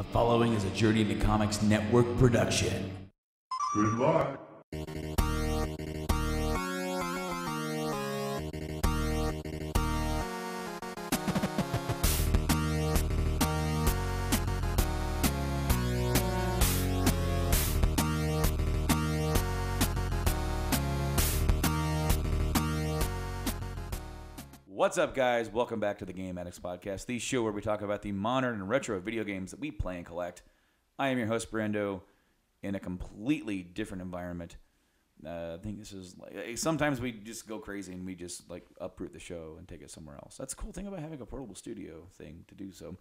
The following is a Journey into Comics Network production. Good luck. What's up, guys? Welcome back to the Game Addicts Podcast, the show where we talk about the modern and retro video games that we play and collect. I am your host, Brando, in a completely different environment. I think this is like sometimes we just go crazy and we just like uproot the show and take it somewhere else. That's the cool thing about having a portable studio thing to do so.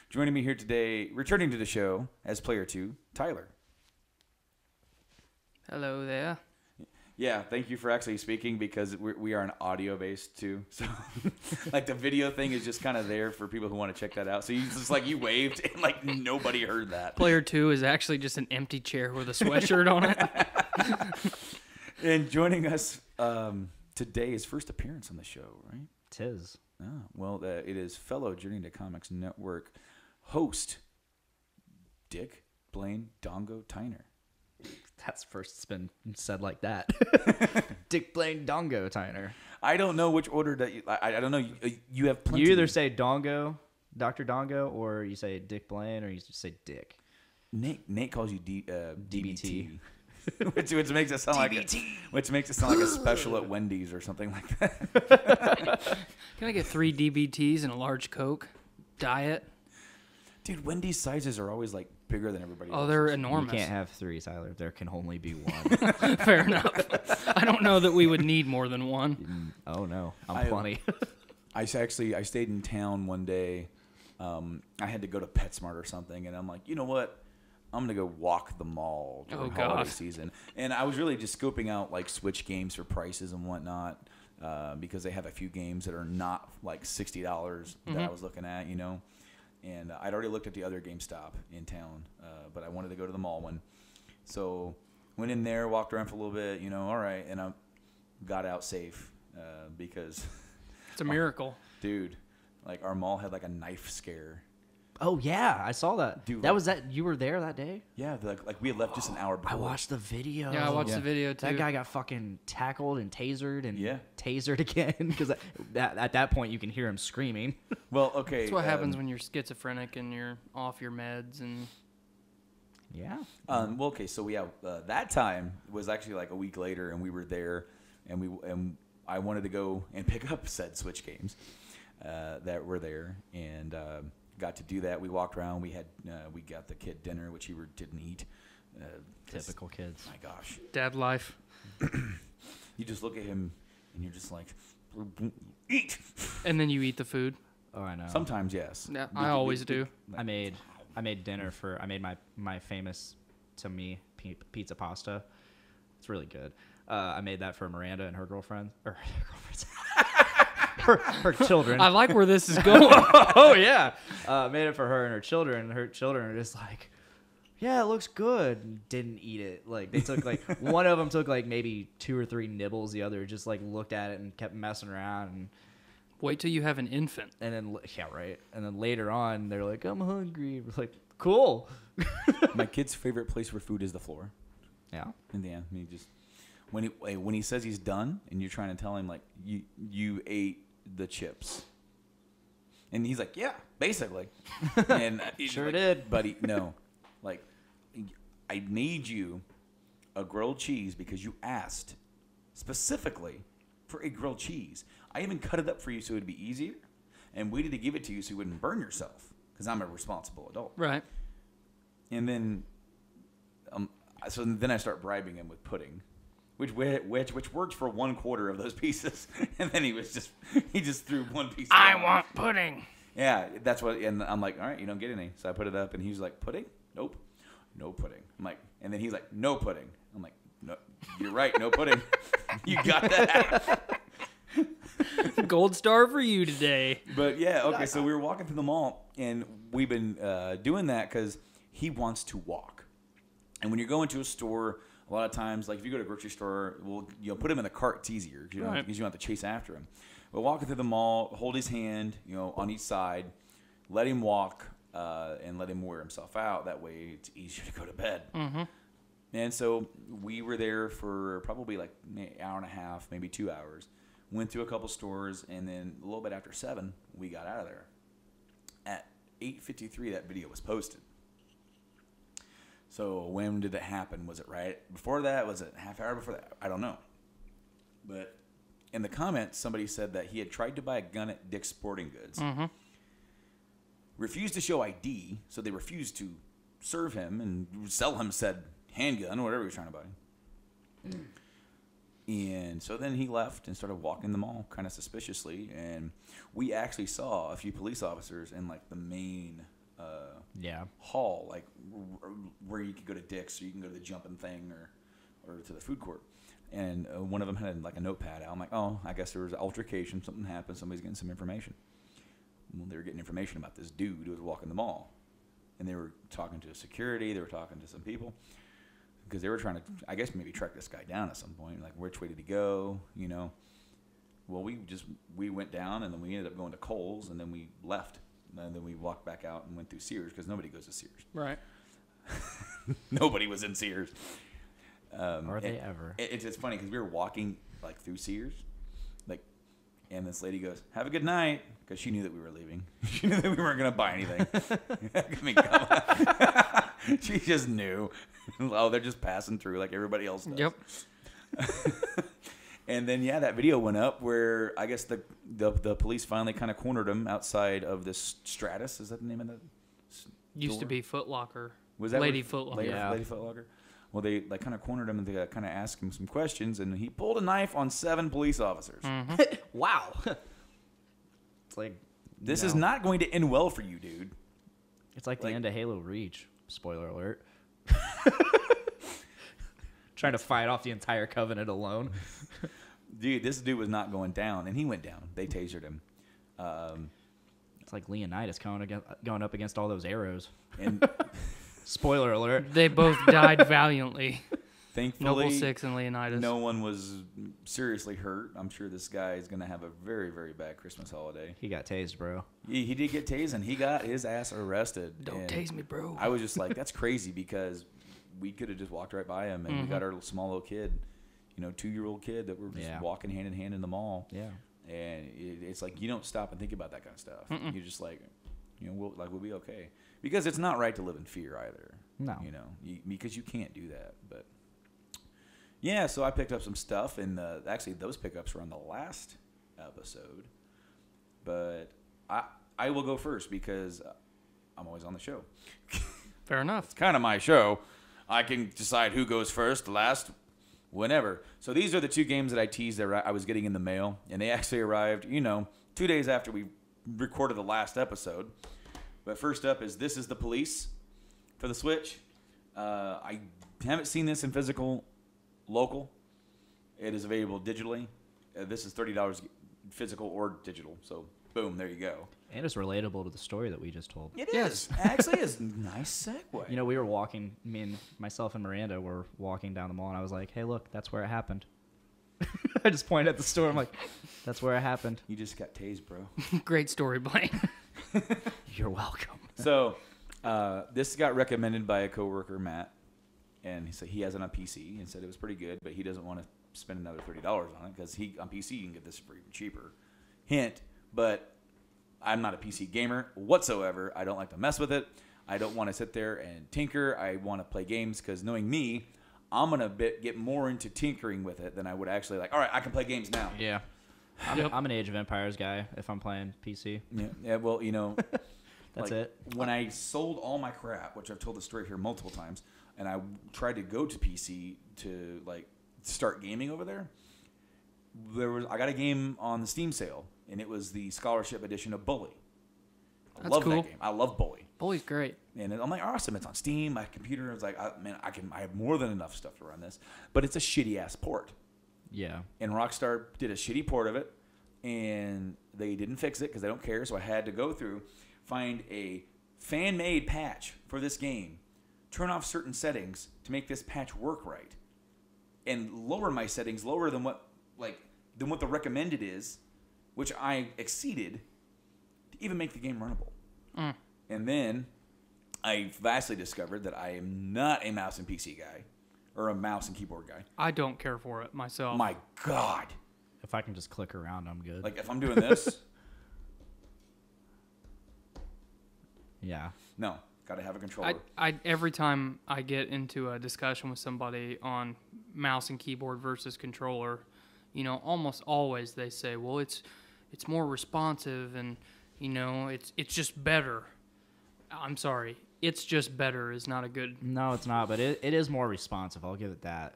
Joining me here today, returning to the show as player 2, Tyler. Hello there. Yeah, thank you for actually speaking because we are an audio-based too. So, like the video thing is just kind of there for people who want to check that out. So you just like you waved and like nobody heard that. Player 2 is actually just an empty chair with a sweatshirt on it. And joining us today, his first appearance on the show, right? Tis. Oh, well, it is fellow Journey to Comics Network host Dick Dongo Tyner. That's first it's been said like that. Dick Dongo Tyner. I don't know which order that I don't know. You have plenty. You either say Dongo, Dr. Dongo, or you say Dick Blaine, or you just say Dick. Nate calls you DBT. which makes it sound like a special at Wendy's or something like that. Can I get 3 DBTs and a large Coke? Diet? Dude, Wendy's sizes are always like bigger than everybody else. Oh, they're enormous. You can't have 3, Tyler. There can only be 1. Fair enough. I don't know that we would need more than 1. Oh, no. I'm plenty. I stayed in town one day. I had to go to PetSmart or something, and I'm like, you know what? I'm going to go walk the mall during holiday season. And I was really just scoping out like Switch games for prices and whatnot because they have a few games that are not like $60 that I was looking at, you know. And I'd already looked at the other GameStop in town, but I wanted to go to the mall one. So went in there, walked around for a little bit, you know, all right, and I got out safe because... It's a miracle. Dude, like our mall had like a knife scare. Oh, yeah. I saw that. Dude, You were there that day? Yeah, like we had left just an hour before. I watched the video. Yeah, I watched the video too. That guy got fucking tackled and tasered and Yeah. tasered again because at that point you can hear him screaming. Well, okay. That's what happens when you're schizophrenic and you're off your meds and... Yeah. Well, okay, so that time was actually like a week later, and we were there, and I wanted to go and pick up said Switch games that were there, and got to do that. We walked around. We got the kid dinner, which he didn't eat. Typical kids. My gosh. Dad life. You just look at him, and you're just like, eat. And then you eat the food. Oh, I know. Sometimes, yes. Yeah, I always do. I made dinner I made my famous, to me, pizza pasta. It's really good. I made that for Miranda and her girlfriend. Or her girlfriends. her children. I like where this is going. Oh, yeah. Made it for her and her children. Her children are just like, yeah, it looks good. Didn't eat it. Like, they took, like, one of them took, like, maybe 2 or 3 nibbles. The other just, like, looked at it and kept messing around. And Wait till you have an infant. And then, yeah, right. And then later on, they're like, I'm hungry. We're like, cool. My kid's favorite place for food is the floor. Yeah. In the end, I mean, just when he says he's done, and you're trying to tell him like you ate the chips, and he's like, yeah, basically. And Sure like, did, buddy. No, like I made you a grilled cheese because you asked specifically for a grilled cheese. I even cut it up for you so it'd be easier, and waited to give it to you so you wouldn't burn yourself because I'm a responsible adult. Right. And then, so then I start bribing him with pudding, which worked for 1/4 of those pieces, and then he just threw one piece. I down. want pudding. Yeah, that's what. And I'm like, all right, you don't get any. So I put it up, and he's like, pudding? Nope, no pudding. I'm like, and then he's like, no pudding. I'm like, no, you're right, no pudding. You got that. Gold star for you today. But yeah, okay. So we were walking through the mall, and we've been doing that because he wants to walk. And when you're going to a store, a lot of times, like if you go to a grocery store, put him in the cart. It's easier because you don't have to chase after him. But walking through the mall, hold his hand, on each side, let him walk and let him wear himself out. That way it's easier to go to bed. Mm-hmm. And so we were there for probably like an hour and a half, maybe 2 hours. Went through a couple stores, and then a little bit after 7, we got out of there. At 8:53, that video was posted. So when did it happen? Was it right before that? Was it a half hour before that? I don't know. But in the comments, somebody said that he had tried to buy a gun at Dick's Sporting Goods. Mm-hmm. Refused to show ID, so they refused to serve him and sell him said handgun or whatever he was trying to buy. And so then he left and started walking the mall kind of suspiciously. And we actually saw a few police officers in like the main hall, like where you could go to Dick's or you can go to the jumping thing or to the food court. And one of them had like a notepad out. I'm like, oh, I guess there was an altercation. Something happened. Somebody's getting some information. Well, they were getting information about this dude who was walking the mall. And they were talking to security. They were talking to some people. Because they were trying to, I guess, maybe track this guy down at some point. Like, which way did he go? You know? Well, we went down, and then we ended up going to Kohl's, and then we left. And then we walked back out and went through Sears, because nobody goes to Sears. Right. Nobody was in Sears. Are they ever? It's funny, because we were walking, like, through Sears. Like, and this lady goes, have a good night, because she knew that we were leaving. She knew that we weren't going to buy anything. I mean, come on. She just knew. Oh, they're just passing through like everybody else does. Yep. And then, yeah, that video went up where I guess the police finally kind of cornered him outside of this Stratus. Is that the name of that Used store? to be Foot Locker. Was that Lady Foot Locker? Lady Foot Locker. Well, they like kind of cornered him and they kind of asked him some questions, and he pulled a knife on 7 police officers. Mm-hmm. Wow. It's like This is not going to end well for you, dude. It's like the end of Halo Reach. Spoiler alert. Trying to fight off the entire Covenant alone. Dude, this dude was not going down, and he went down. They tasered him. It's like Leonidas going up against all those arrows. And spoiler alert. They both died valiantly. thankfully, Noble Six and Leonidas. no one was seriously hurt. I'm sure this guy is going to have a very, very bad Christmas holiday. He got tased, bro. He did get tased, and he got his ass arrested. Don't and tase me, bro. I was just like, that's crazy, because we could have just walked right by him, and we got our small little kid, 2-year-old kid that were just walking hand in hand in the mall. Yeah. And it's like you don't stop and think about that kind of stuff. You're just like, we'll be okay, because it's not right to live in fear either. No. Because you can't do that. But yeah, so I picked up some stuff, and actually those pickups were on the last episode. But I will go first because I'm always on the show. Fair enough. It's kind of my show. I can decide who goes first, last, whenever. So these are the 2 games that I teased that I was getting in the mail, and they actually arrived, 2 days after we recorded the last episode. But first up is This Is the Police for the Switch. I haven't seen this in physical local. It is available digitally. This is $30 physical or digital. So boom, there you go. And it's relatable to the story that we just told. It is. Actually, it's a nice segue. We were walking, myself and Miranda were walking down the mall, and I was like, hey, look, that's where it happened. I just pointed at the store. I'm like, that's where it happened. You just got tased, bro. Great story, Blaine. You're welcome. So this got recommended by a coworker, Matt, and he said he has it on PC and said it was pretty good, but he doesn't want to spend another $30 on it because on PC you can get this for even cheaper. Hint, but I'm not a PC gamer whatsoever. I don't like to mess with it. I don't want to sit there and tinker. I want to play games because knowing me, I'm going to get more into tinkering with it than I would actually like, all right, I can play games now. Yeah. I'm an Age of Empires guy if I'm playing PC. Yeah, well, That's it. When I sold all my crap, which I've told the story here multiple times, and I tried to go to PC to start gaming over there, I got a game on the Steam sale, and it was the scholarship edition of Bully. I love that game. I love Bully. Bully's great. And I'm like, awesome, it's on Steam. My computer is like, I have more than enough stuff to run this. But it's a shitty ass port. Yeah. And Rockstar did a shitty port of it, and they didn't fix it because they don't care. So I had to go through, find a fan-made patch for this game, turn off certain settings to make this patch work right, and lower my settings lower than what the recommended is, which I exceeded to even make the game runnable. And then I vastly discovered that I am not a mouse and PC guy or a mouse and keyboard guy. I don't care for it myself. My God. If I can just click around, I'm good. Like if I'm doing this, yeah. no, got to have a controller. I every time I get into a discussion with somebody on mouse and keyboard versus controller, you know, almost always they say, well, it's more responsive and, you know, it's just better. I'm sorry. It's just better is not a good... No, it's not, but it is more responsive. I'll give it that.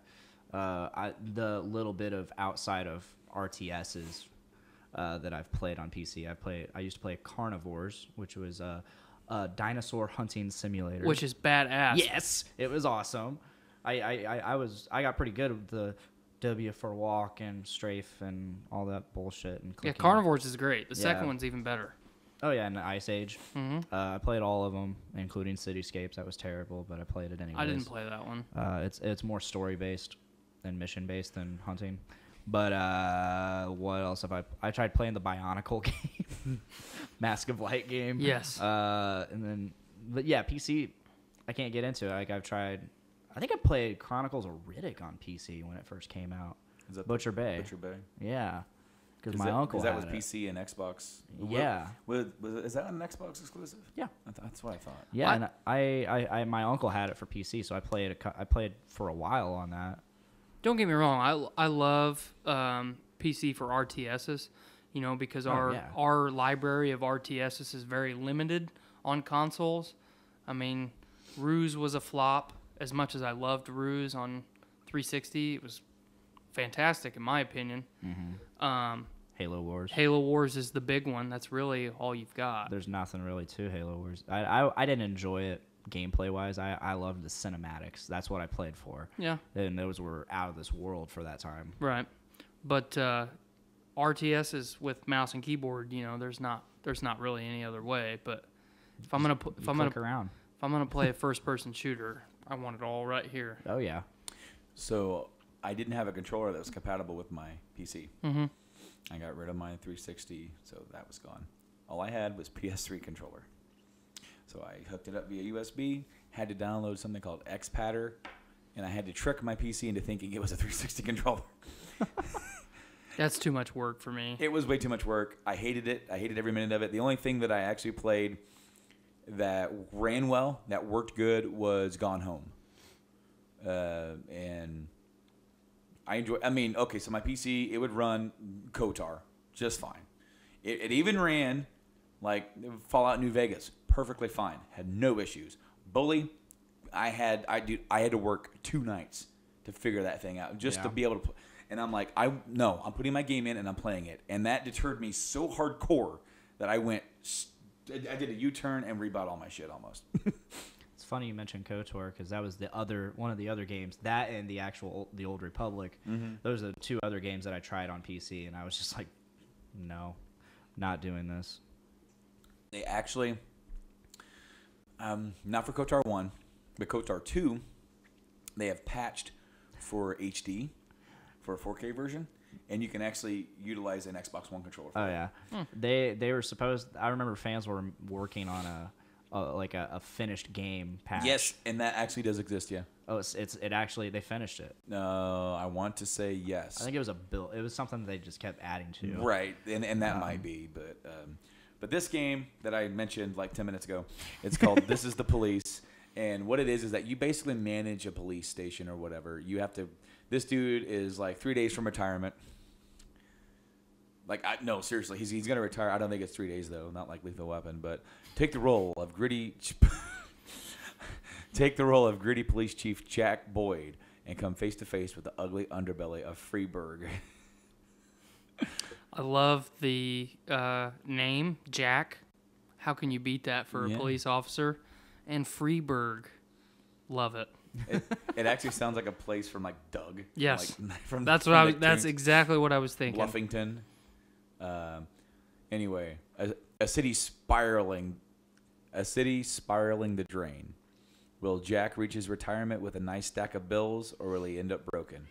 The little bit of outside of RTSs that I've played on PC, I used to play Carnivores, which was a dinosaur hunting simulator. Which is badass. Yes, it was awesome. I got pretty good with the W for walk and strafe and all that bullshit. And yeah, clicking. Carnivores is great. The second one's even better. Oh yeah, and Ice Age. Mm-hmm. I played all of them, including Cityscapes. That was terrible, but I played it anyways. I didn't play that one. It's more story based than mission based than hunting. But what else have I tried playing the Bionicle game, Mask of Light game. Yes. But yeah, PC, I can't get into it. Like I think I played Chronicles of Riddick on PC when it first came out. Is that Butcher Bay? Butcher Bay. Yeah. Because my uncle that had was it. PC and Xbox. Yeah. Is that an Xbox exclusive? Yeah. That's what I thought. Yeah, and I my uncle had it for PC, so I played for a while on that. Don't get me wrong. I love PC for RTSs, you know, because our library of RTSs is very limited on consoles. I mean, Ruse was a flop. As much as I loved Ruse on 360, it was fantastic in my opinion. Mm-hmm. Halo Wars. Halo Wars is the big one. That's really all you've got. There's nothing really to Halo Wars. I didn't enjoy it gameplay wise. I loved the cinematics. That's what I played for. Yeah. And those were out of this world for that time. Right. But RTS is with mouse and keyboard, you know, there's not really any other way, but if I'm going to play a first person shooter, I want it all right here. Oh yeah. So, I didn't have a controller that was compatible with my PC. Mm-hmm. I got rid of my 360, so that was gone. All I had was PS3 controller. So I hooked it up via USB, had to download something called XPatter, and I had to trick my PC into thinking it was a 360 controller. That's too much work for me. It was way too much work. I hated it. I hated every minute of it. The only thing that I actually played that ran well, that worked good, was Gone Home. And I enjoy. I mean, okay, so my PC, it would run KOTOR just fine. It even ran like Fallout New Vegas perfectly fine. Had no issues. Bully, I had to work 2 nights to figure that thing out just to be able to play. And I'm like, I'm putting my game in and I'm playing it. And that deterred me so hardcore that I did a U-turn and rebought all my shit almost. It's funny you mentioned KOTOR because that was one of the other games. That and the Old Republic. Mm-hmm. Those are the 2 other games that I tried on PC, and I was just like, no, not doing this. They actually, not for KOTOR 1, but KOTOR 2, they have patched for HD, for a 4K version, and you can actually utilize an Xbox One controller for that. They were supposed. I remember fans were working on a finished game patch. Yes, and that actually does exist. Yeah. Oh, it actually they finished it. No, I want to say yes. I think it was a build. It was something they just kept adding to. Right, and that might be, but this game that I mentioned like 10 minutes ago, it's called This Is the Police, and what it is that you basically manage a police station or whatever. You have to. This dude is like 3 days from retirement. Like, no, seriously, he's going to retire. I don't think it's 3 days, though, not like Lethal Weapon. But take the role of gritty police chief Jack Boyd and come face-to-face with the ugly underbelly of Freeburg. I love the name, Jack. How can you beat that for a police officer? And Freeburg. Love it. It actually sounds like a place from like Doug. Yes, That's exactly what I was thinking. Bluffington. Anyway, a city spiraling the drain. Will Jack reach his retirement with a nice stack of bills, or will he end up broken?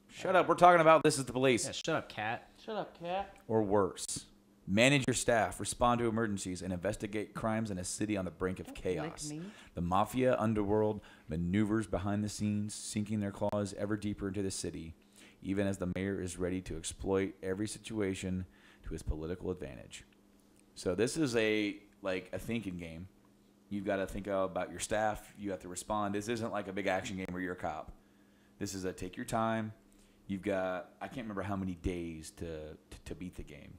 Shut up! We're talking about This Is the Police. Yeah, shut up, cat. Shut up, cat. Or worse. Manage your staff, respond to emergencies, and investigate crimes in a city on the brink of chaos. The mafia underworld maneuvers behind the scenes, sinking their claws ever deeper into the city, even as the mayor is ready to exploit every situation to his political advantage. So this is a thinking game. You've got to think about your staff. You have to respond. This isn't like a big action game where you're a cop. This is a take your time. You've got, I can't remember how many days to beat the game.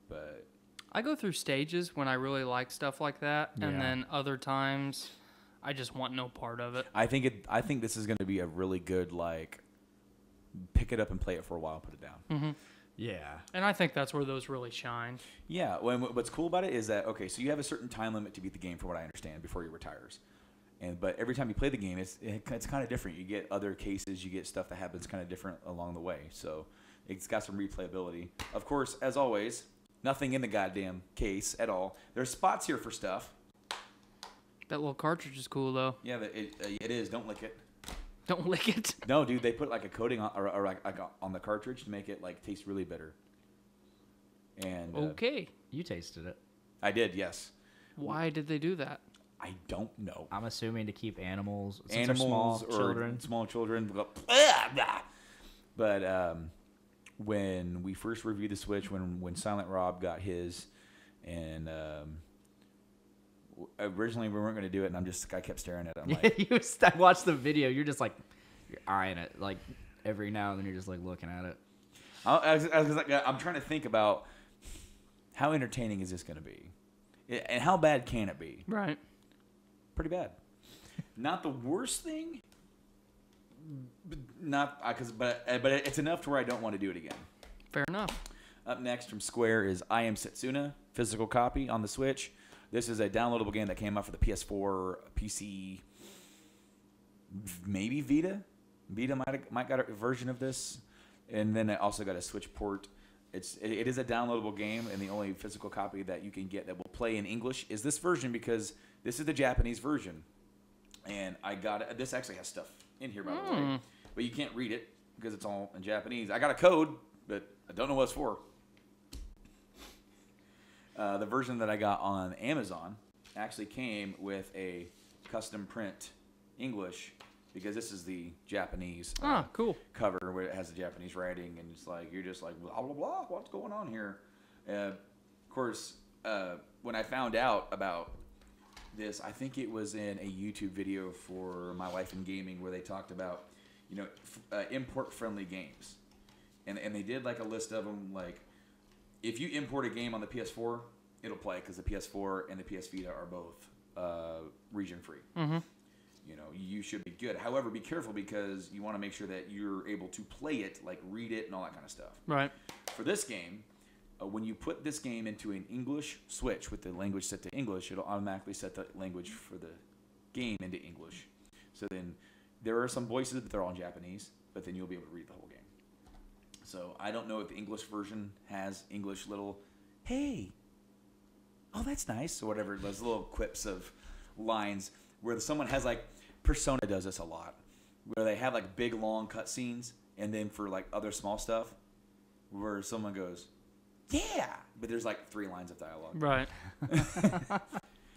But I go through stages when I really like stuff like that, and then other times I just want no part of it. I think this is going to be a really good pick it up and play it for a while, put it down. Mm-hmm. Yeah. And I think that's where those really shine. Yeah. What's cool about it is that, okay, so you have a certain time limit to beat the game, from what I understand, before you retires. But every time you play the game, it's kind of different. You get other cases, you get stuff that happens kind of different along the way. So it's got some replayability. Of course, as always, nothing in the goddamn case at all. There's spots here for stuff. That little cartridge is cool, though. Yeah, it is. Don't lick it. Don't lick it. No, dude, they put a coating on on the cartridge to make it taste really bitter. And okay, you tasted it. I did, yes. Why did they do that? I don't know. I'm assuming to keep animals small children. But when we first reviewed the Switch, when Silent Rob got his, and originally we weren't going to do it, and I kept staring at it. I watched the video. You're just you're eyeing it every now and then. You're just looking at it. I'm trying to think about how entertaining is this going to be, and how bad can it be? Right. Pretty bad. Not the worst thing. But it's enough to where I don't want to do it again. Fair enough. Up next from Square is I Am Setsuna, physical copy on the Switch. This is a downloadable game that came out for the PS4, PC, maybe Vita. Vita might got a version of this, and then it also got a Switch port. It is a downloadable game, and the only physical copy that you can get that will play in English is this version, because this is the Japanese version. And I got it. This actually has stuff in here, by the way, but you can't read it because it's all in Japanese. I got a code, but I don't know what it's for. The version that I got on Amazon actually came with a custom print English, because this is the Japanese cool cover where it has the Japanese writing, and it's you're just blah blah blah, what's going on here? Of course, when I found out about this, I think it was in a YouTube video for My Life in Gaming, where they talked about import friendly games, and they did a list of them. If you import a game on the PS4, it'll play, because the PS4 and the PS Vita are both region free. Mm-hmm. You should be good. However, be careful, because you want to make sure that you're able to play it, read it and all that kind of stuff. Right. For this game, when you put this game into an English Switch with the language set to English, it'll automatically set the language for the game into English. So then there are some voices, but they're all in Japanese, but then you'll be able to read the whole game. So I don't know if the English version has English little, hey, oh, that's nice, or whatever, those little quips of lines where someone has Persona does this a lot, where they have big long cutscenes, and then for other small stuff, where someone goes, yeah, but there's 3 lines of dialogue. Right.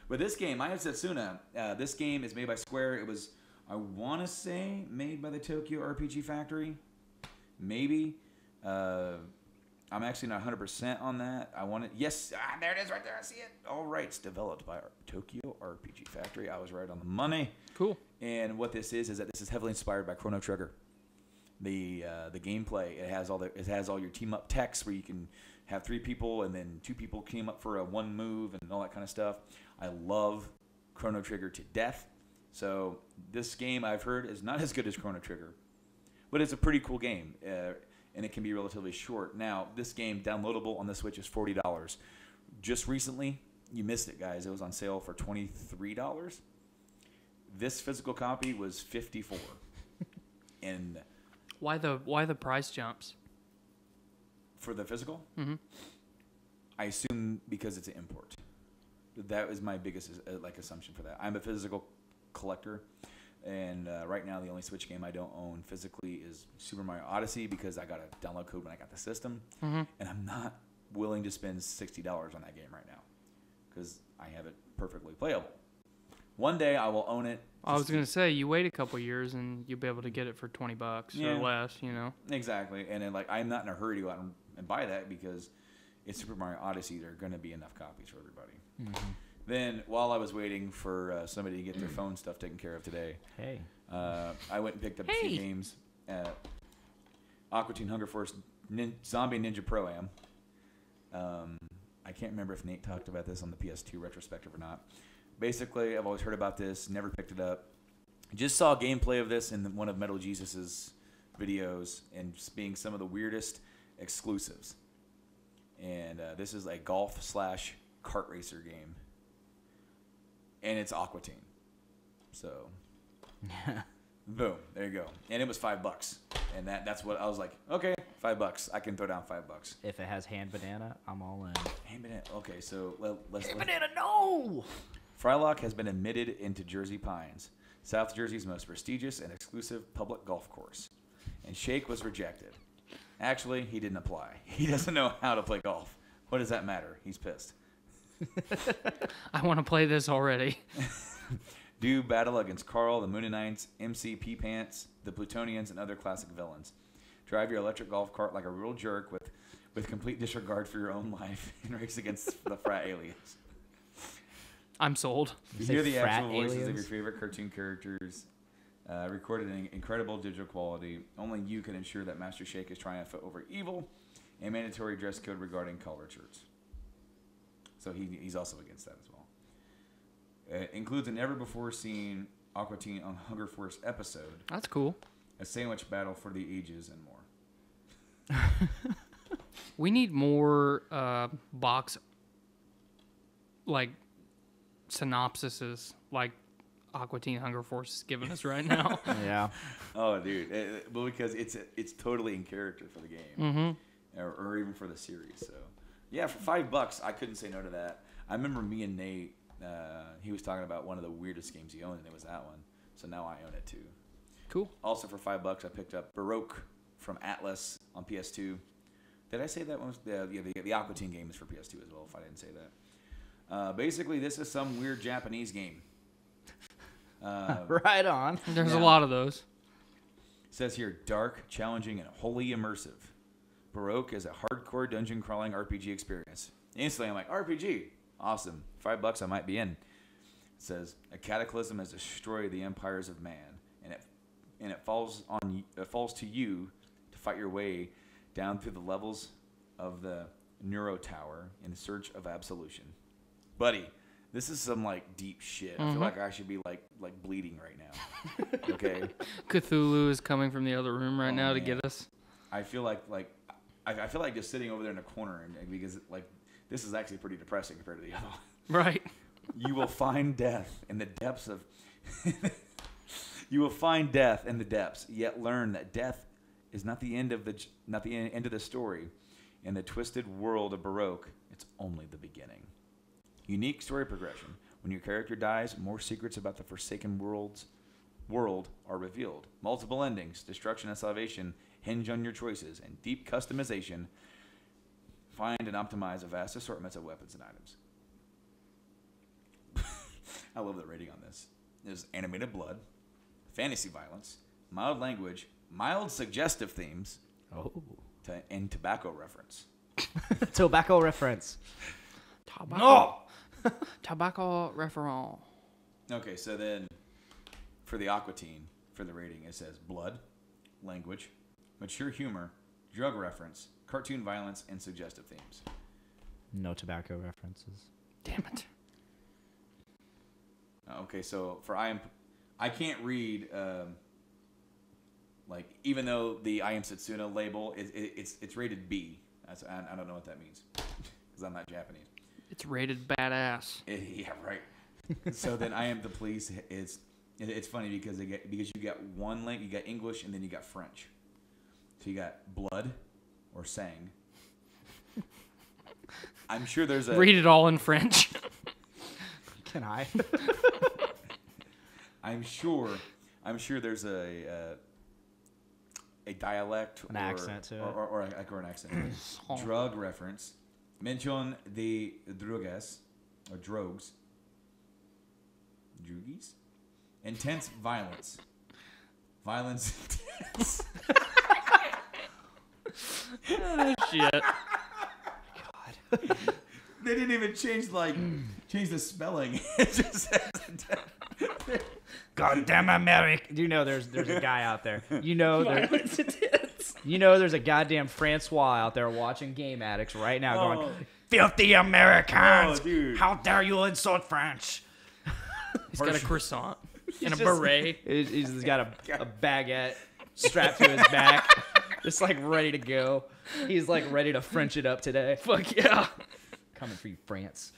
But this game, I Am Setsuna, this game is made by Square. It was, I want to say, made by the Tokyo RPG Factory. Maybe. I'm actually not 100% on that. Yes, there it is right there. I see it. All right, it's developed by Tokyo RPG Factory. I was right on the money. Cool. And what this is that this is heavily inspired by Chrono Trigger. The gameplay, it has all your team up techs where you can have 3 people and then 2 people team up for a 1 move and all that kind of stuff. I love Chrono Trigger to death. So this game, I've heard, is not as good as Chrono Trigger, but it's a pretty cool game. And it can be relatively short. Now, this game, downloadable on the Switch, is $40. Just recently, you missed it, guys. It was on sale for $23. This physical copy was $54. And why the price jumps? For the physical? Mm-hmm. I assume because it's an import. That is my biggest assumption for that. I'm a physical collector. And right now, the only Switch game I don't own physically is Super Mario Odyssey, because I got a download code when I got the system. Mm-hmm. And I'm not willing to spend $60 on that game right now because I have it perfectly playable. One day I will own it. I was going to say, you wait a couple years and you'll be able to get it for $20 or less, you know? Exactly. And then, like, I'm not in a hurry to go out and buy that because it's Super Mario Odyssey. There are going to be enough copies for everybody. Mm-hmm. Then, while I was waiting for somebody to get their phone stuff taken care of today, I went and picked up a few games at Aqua Teen Hunger Force Zombie Ninja Pro-Am. I can't remember if Nate talked about this on the PS2 retrospective or not. Basically, I've always heard about this, never picked it up. Just saw gameplay of this in one of Metal Jesus' videos and just being some of the weirdest exclusives. And this is a golf/kart racer game. And it's Aqua Teen. So, boom, there you go. And it was $5. And that's what I was like, okay, $5. I can throw down $5. If it has hand banana, I'm all in. Hand banana. Okay, so let's banana, no! Frylock has been admitted into Jersey Pines, South Jersey's most prestigious and exclusive public golf course. And Shake was rejected. Actually, he didn't apply. He doesn't know how to play golf. What does that matter? He's pissed. I want to play this already. Do battle against Carl, the Mooninites, MC P-Pants, the Plutonians, and other classic villains. Drive your electric golf cart like a real jerk with complete disregard for your own life and race against the frat aliens. I'm sold. You hear the actual voices of your favorite cartoon characters recorded in incredible digital quality. Only you can ensure that Master Shake is triumphant over evil, and mandatory dress code regarding collared shirts. So he's also against that as well. It includes a never-before-seen Aqua Teen on Hunger Force episode. That's cool. A sandwich battle for the ages and more. We need more box, like, synopsises like Aqua Teen Hunger Force is giving us right now. Yeah. Oh, dude. Well, because it's totally in character for the game. Mm-hmm. Or even for the series. So, yeah, for $5, I couldn't say no to that. I remember me and Nate, he was talking about one of the weirdest games he owned, and it was that one. So now I own it, too. Cool. Also, for $5, I picked up Baroque from Atlas on PS2. Did I say that one was the Aqua Teen game is for PS2 as well, if I didn't say that. Basically, this is some weird Japanese game. Right on. There's a lot of those. It says here, dark, challenging, and wholly immersive. Baroque is a hardcore dungeon crawling RPG experience. Instantly, I'm like, RPG, awesome. $5, I might be in. It says a cataclysm has destroyed the empires of man, and it falls to you to fight your way down through the levels of the Neuro Tower in search of absolution. Buddy, this is some like deep shit. I feel like I should be like bleeding right now. Okay. Cthulhu is coming from the other room right now to get us. I feel like I feel like just sitting over there in a corner and because like this is actually pretty depressing compared to the other one. Right. You will find death in the depths of You will find death in the depths, yet learn that death is not the end of the story. In the twisted world of Baroque, it's only the beginning. Unique story progression. When your character dies, more secrets about the Forsaken world are revealed. Multiple endings, destruction and salvation hinge on your choices, and deep customization. Find and optimize a vast assortment of weapons and items. I love the rating on this. There's animated blood, fantasy violence, mild language, mild suggestive themes, and tobacco reference. Tobacco reference. No! Tobacco reference. Okay, so then for the Aqua Teen, for the rating, it says blood, language, mature humor, drug reference, cartoon violence, and suggestive themes. No tobacco references. Damn it. Okay, so for I can't read, like, even though the I Am Setsuna label, it's rated B. I don't know what that means because I'm not Japanese. It's rated badass. Yeah, right. So then I Am the Police it's funny because you got one you got English and then you got French. So you got blood or sang. I'm sure there's a read it all in French. Can I? I'm sure there's a dialect accent to it. or an accent. Drug reference, Mention de drogas, or drogues. Droogies? Intense violence. Violence intense. Oh, shit. God. They didn't even change the spelling. It just says Goddamn America. You know there's a guy out there. You know there's a goddamn Francois out there watching Game Addicts right now going, filthy Americans. Oh, dude. How dare you insult French? He's got a croissant and a beret. He's got a baguette strapped to his back. Just like ready to go. He's like ready to French it up today. Fuck yeah. Coming for you, France.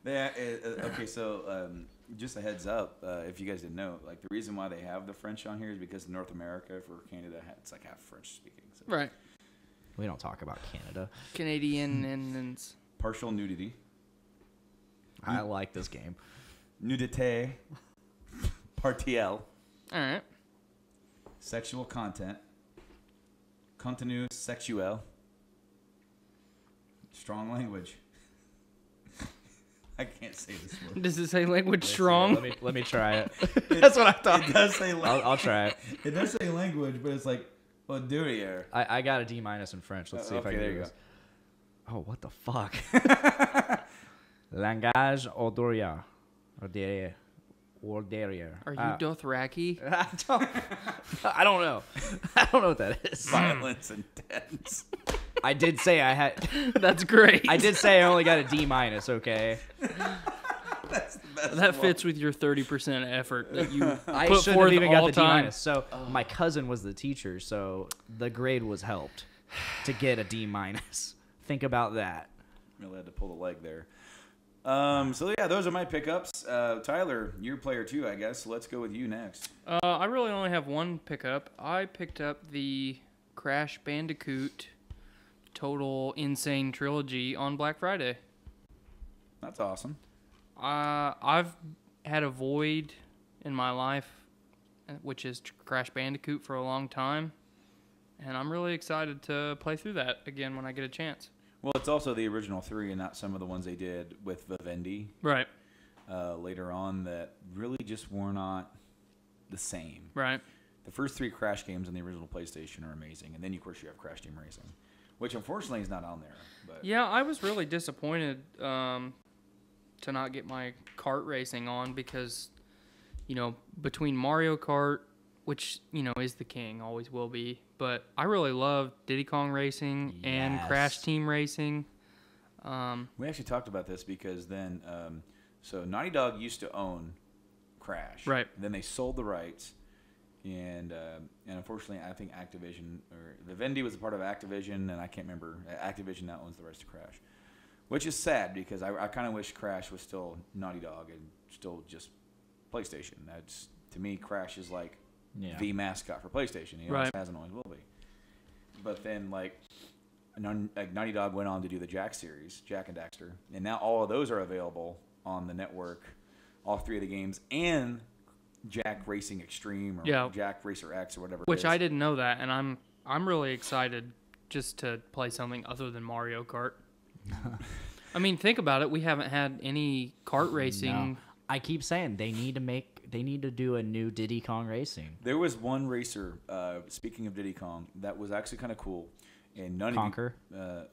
Yeah. Okay, so just a heads up, if you guys didn't know, like the reason why they have the French on here is because North America for Canada, it's like half French speaking. So. Right. We don't talk about Canada. Canadian and Partial nudity. I like this game. Nudité. Partiel. all right. Sexual content. Contenu sexuel. Strong language. I can't say this word. Does it say language strong? Let me try it. That's what I thought. It does say language. I'll try it. It does say language, but it's like, well, derrière. I got a D- in French. Let's see if I can there do you this. Oh, what the fuck? Langage ou derrière. Or derrière. Are you Dothraki? I don't know. I don't know what that is. Violence intense. I did say I had. That's great. I did say I only got a D-. Okay. That's the best That one. fits with your 30% effort that you I put shouldn't forth have even all got the time. D-. So my cousin was the teacher, so the grade was helped to get a D-. Think about that. Really had to pull the leg there. So yeah, those are my pickups. Tyler, you're player 2, I guess. So let's go with you next. I really only have one pickup. I picked up the Crash Bandicoot Total Insane Trilogy on Black Friday. That's awesome. I've had a void in my life, which is Crash Bandicoot, for a long time, and I'm really excited to play through that again when I get a chance. Well, it's also the original 3 and not some of the ones they did with Vivendi Right. later on that really just were not the same. Right. The first 3 Crash games on the original PlayStation are amazing, and then of course you have Crash Team Racing, which unfortunately is not on there. But Yeah, I was really disappointed to not get my kart racing on because, between Mario Kart, which, is the king, always will be, but I really love Diddy Kong Racing and Crash Team Racing. we actually talked about this because then, so Naughty Dog used to own Crash. Right. Then they sold the rights, and unfortunately, I think Activision or Vivendi was a part of Activision, and I can't remember. Activision now owns the rights to Crash, which is sad because I kind of wish Crash was still Naughty Dog and still just PlayStation. That's, to me, Crash is like the mascot for PlayStation. Right. It hasn't always will be. But then like Naughty Dog went on to do the Jack series, Jack and Daxter, and now all of those are available on the network. All 3 of the games and Jack Racing Extreme or Jack Racer X or whatever. Which I didn't know that, and I'm really excited just to play something other than Mario Kart. I mean, think about it. We haven't had any kart racing. No. I keep saying they need to do a new Diddy Kong Racing. There was one racer, speaking of Diddy Kong, that was actually kind of cool. And none Conker. of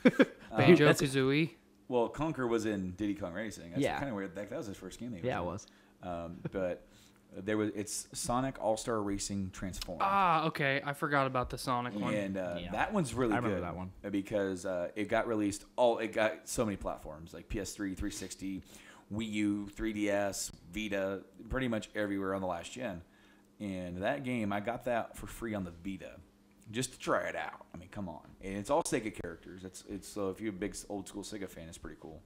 you, Banjo-Kazooie. well, Conker was in Diddy Kong Racing. That's Yeah. kind of weird. That was his first game. He was Yeah, in. it was. But it's Sonic All-Star Racing Transformed. Ah, okay. I forgot about the Sonic one. And that one's really good. I remember that one. Because it got released. It got so many platforms like PS3, 360, Wii U, 3DS, Vita, pretty much everywhere on the last gen. And that game, I got that for free on the Vita, just to try it out. I mean, come on. And it's all Sega characters. It's so if you're a big old school Sega fan, it's pretty cool.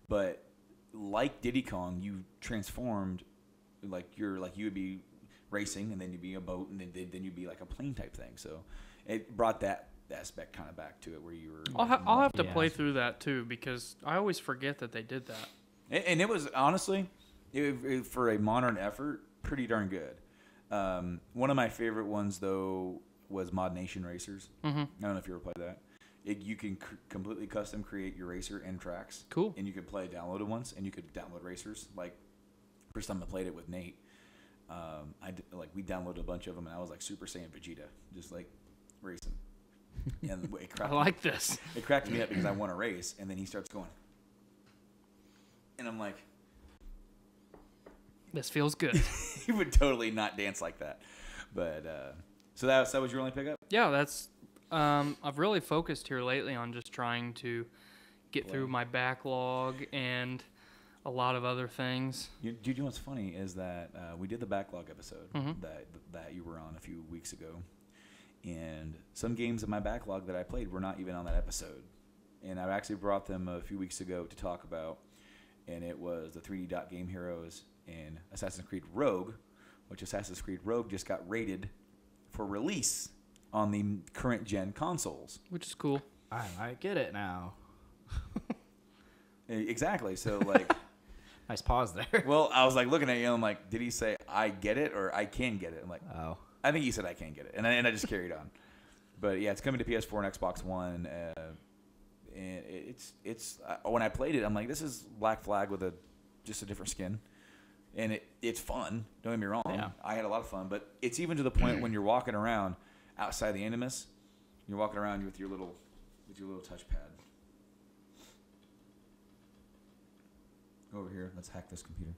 But like Diddy Kong, you transformed like you would be racing, and then you'd be a boat, and then you'd be like a plane type thing. So it brought that aspect kind of back to it, where you were. I'll have to play through that too, because I always forget that they did that. And it was honestly, for a modern effort, pretty darn good. One of my favorite ones though was Mod Nation Racers. Mm-hmm. I don't know if you ever played that. You can completely custom create your racer and tracks. Cool. And you could play downloaded ones, and you could download racers. Like, first time I played it with Nate, we downloaded a bunch of them, and I was like Super Saiyan Vegeta, just like racing. And I like this. It cracked me up because I won a race, and then he starts going, and I'm like, this feels good. He would totally not dance like that. But so that was your only pickup? Yeah, that's. I've really focused here lately on just trying to get through my backlog and a lot of other things. Dude, you know what's funny is that we did the backlog episode that you were on a few weeks ago, and some games in my backlog that I played were not even on that episode, and I actually brought them a few weeks ago to talk about, and it was the 3D Dot Game Heroes and Assassin's Creed Rogue, which Assassin's Creed Rogue just got rated for release on the current gen consoles, which is cool. I might get it now. Exactly. So like, nice pause there. Well, I was like looking at you, and I'm like, did he say I get it or I can get it? I'm like, oh, I think he said I can get it, and I just carried on. But yeah, it's coming to PS4 and Xbox One, and it's when I played it, I'm like, this is Black Flag with just a different skin. And it's fun. Don't get me wrong. Yeah. I had a lot of fun, but it's even to the point when you're walking around outside the Animus, you're walking around with your little touchpad. Over here, let's hack this computer.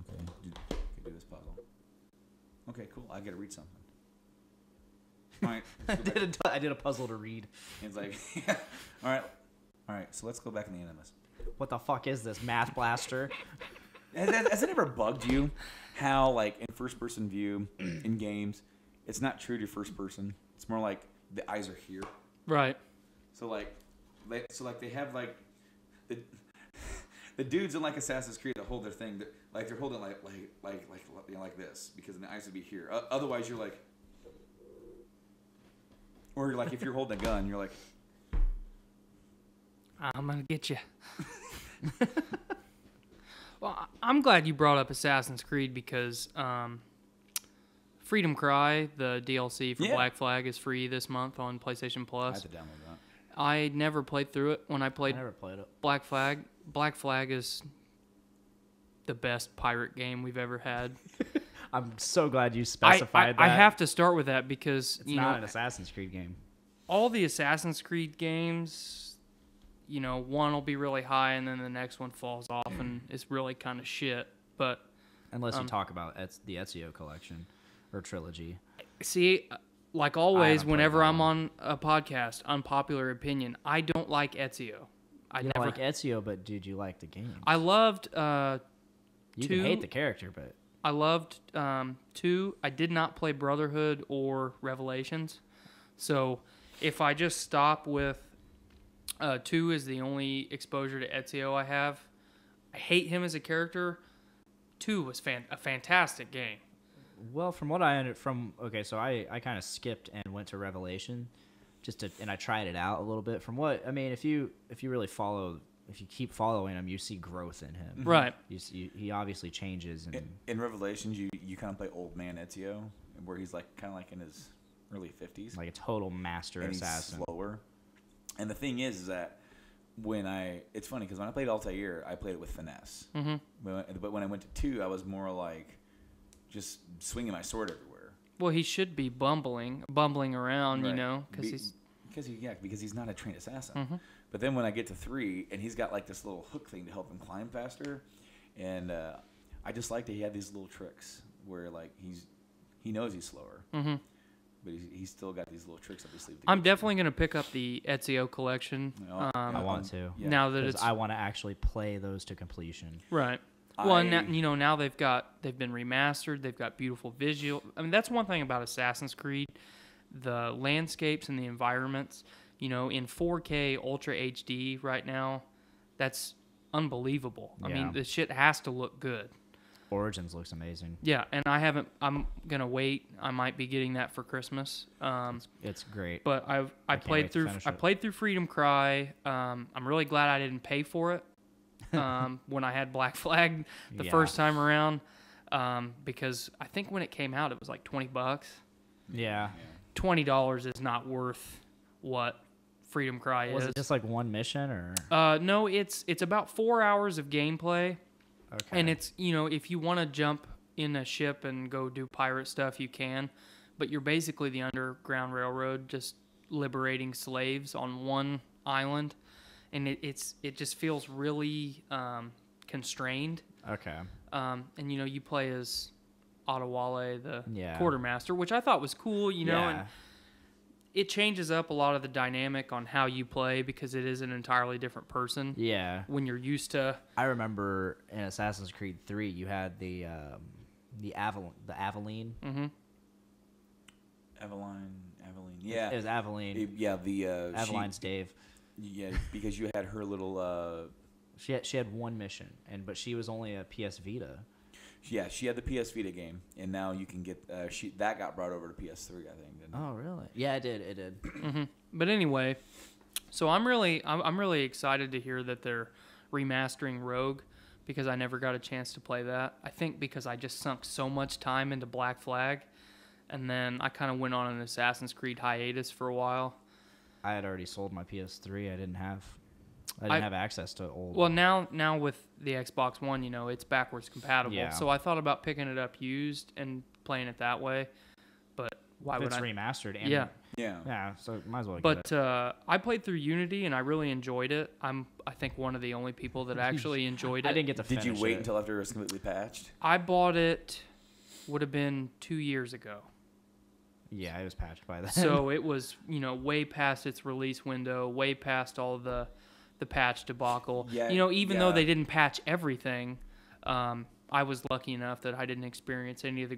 Okay, do this puzzle. Okay, cool. I got to read something. All right. I did a puzzle to read. It's like, all right. So let's go back in the Animus. What the fuck is this, Math Blaster? Has it ever bugged you how, like, in first-person view in games, it's not true to first person? It's more like the eyes are here. Right. So they have like the dudes in like Assassin's Creed that hold their thing, they're holding like this because the eyes would be here. Otherwise, you're like, or like if you're holding a gun, you're like, I'm gonna get you. Well, I'm glad you brought up Assassin's Creed because Freedom Cry, the DLC for Black Flag, is free this month on PlayStation Plus. I had to download that. I never played through it. When I never played it. Black Flag is the best pirate game we've ever had. I'm so glad you specified that. I have to start with that because it's not an Assassin's Creed game. All the Assassin's Creed games, one will be really high and then the next one falls off and it's really kind of shit. But unless you talk about the Ezio collection or trilogy. See, like always, whenever I'm on a podcast, unpopular opinion, I don't like Ezio. I never like Ezio, but dude, you like the game. I loved you can hate the character, but I loved 2. I did not play Brotherhood or Revelations. So if I just stop with 2 is the only exposure to Ezio I have. I hate him as a character. 2 was a fantastic game. Well, from what I so I kind of skipped and went to Revelation, and I tried it out a little bit. From what I mean, if you really if you keep following him, you see growth in him. Right. He obviously changes. And in Revelations, you kind of play old man Ezio, where he's like kind of like in his early 50s, like a total master assassin. He's slower. And the thing is that it's funny because when I played Altair, I played it with finesse. Mm-hmm. But when I went to 2, I was more like just swinging my sword everywhere. Well, he should be bumbling around, right. Because he's not a trained assassin. Mm-hmm. But then when I get to 3, and he's got like this little hook thing to help him climb faster, and I just like that he had these little tricks where like he knows he's slower. Mm-hmm. But he's still got these little tricks up his sleeve. I'm definitely going to pick up the Ezio collection. I want to. Yeah. Now that I want to actually play those to completion. Right. Well, now they've been remastered. They've got beautiful visual. I mean, that's one thing about Assassin's Creed, the landscapes and the environments. In 4K Ultra HD right now, that's unbelievable. I mean, the shit has to look good. Origins looks amazing. Yeah, and I'm gonna wait. I might be getting that for Christmas. It's great. But I played through Freedom Cry. I'm really glad I didn't pay for it when I had Black Flag the first time around, because I think when it came out it was like $20. Yeah. $20 is not worth what Freedom Cry is. Was it just like one mission or? No, it's about 4 hours of gameplay. Okay. And it's, if you want to jump in a ship and go do pirate stuff, you can. But you're basically the Underground Railroad just liberating slaves on one island. And it just feels really constrained. Okay. And, you play as Adewale, the Yeah. quartermaster, which I thought was cool, Yeah. and it changes up a lot of the dynamic on how you play because it is an entirely different person. Yeah. When you're used to... I remember in Assassin's Creed 3, you had the Aveline. Mm-hmm. Aveline. Yeah. It was Aveline. Aveline's Dave. Yeah, because you had her little... She had one mission, but she was only a PS Vita. Yeah, she had the PS Vita game, and now you can get that got brought over to PS3, I think. Didn't it? Oh, really? Yeah, it did. Mm-hmm. But anyway, so I'm really excited to hear that they're remastering Rogue because I never got a chance to play that. I think because I just sunk so much time into Black Flag, and then I kind of went on an Assassin's Creed hiatus for a while. I had already sold my PS3. I didn't have access to old. Well, now with the Xbox One, it's backwards compatible. Yeah. So I thought about picking it up used and playing it that way. But why would I? It's remastered. And Yeah. So might as well. But I played through Unity and I really enjoyed it. I think one of the only people that actually enjoyed it. I didn't get to finish Did you wait it. until after it was completely patched? I bought it. Would have been 2 years ago. Yeah, it was patched by then. So it was way past its release window, way past all the patch debacle. Yeah, even though they didn't patch everything, I was lucky enough that I didn't experience any of the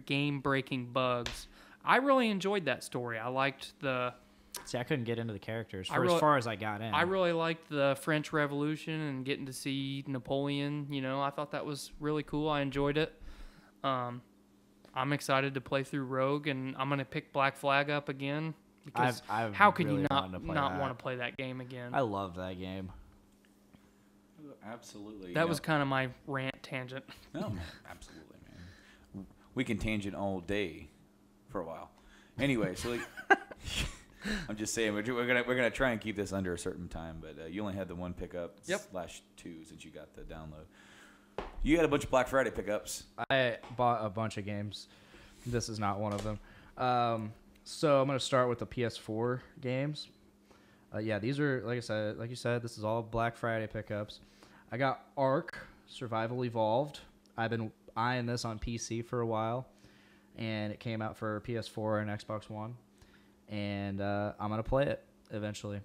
game-breaking bugs. I really enjoyed that story. I liked the... See, I couldn't get into the characters as far as I got in. I really liked the French Revolution and getting to see Napoleon. I thought that was really cool. I enjoyed it. I'm excited to play through Rogue, and I'm going to pick Black Flag up again. Because how could really you not want to play that game again? I love that game. Absolutely. That was kind of my rant tangent. No, absolutely, man. We can tangent all day for a while. Anyway, so I'm just saying we're gonna try and keep this under a certain time, but you only had the one pickup /2 since you got the download. You had a bunch of Black Friday pickups. I bought a bunch of games. This is not one of them. So I'm gonna start with the PS4 games. These are like you said, this is all Black Friday pickups. I got Ark Survival Evolved. I've been eyeing this on PC for a while, and it came out for PS4 and Xbox One, and I'm gonna play it eventually.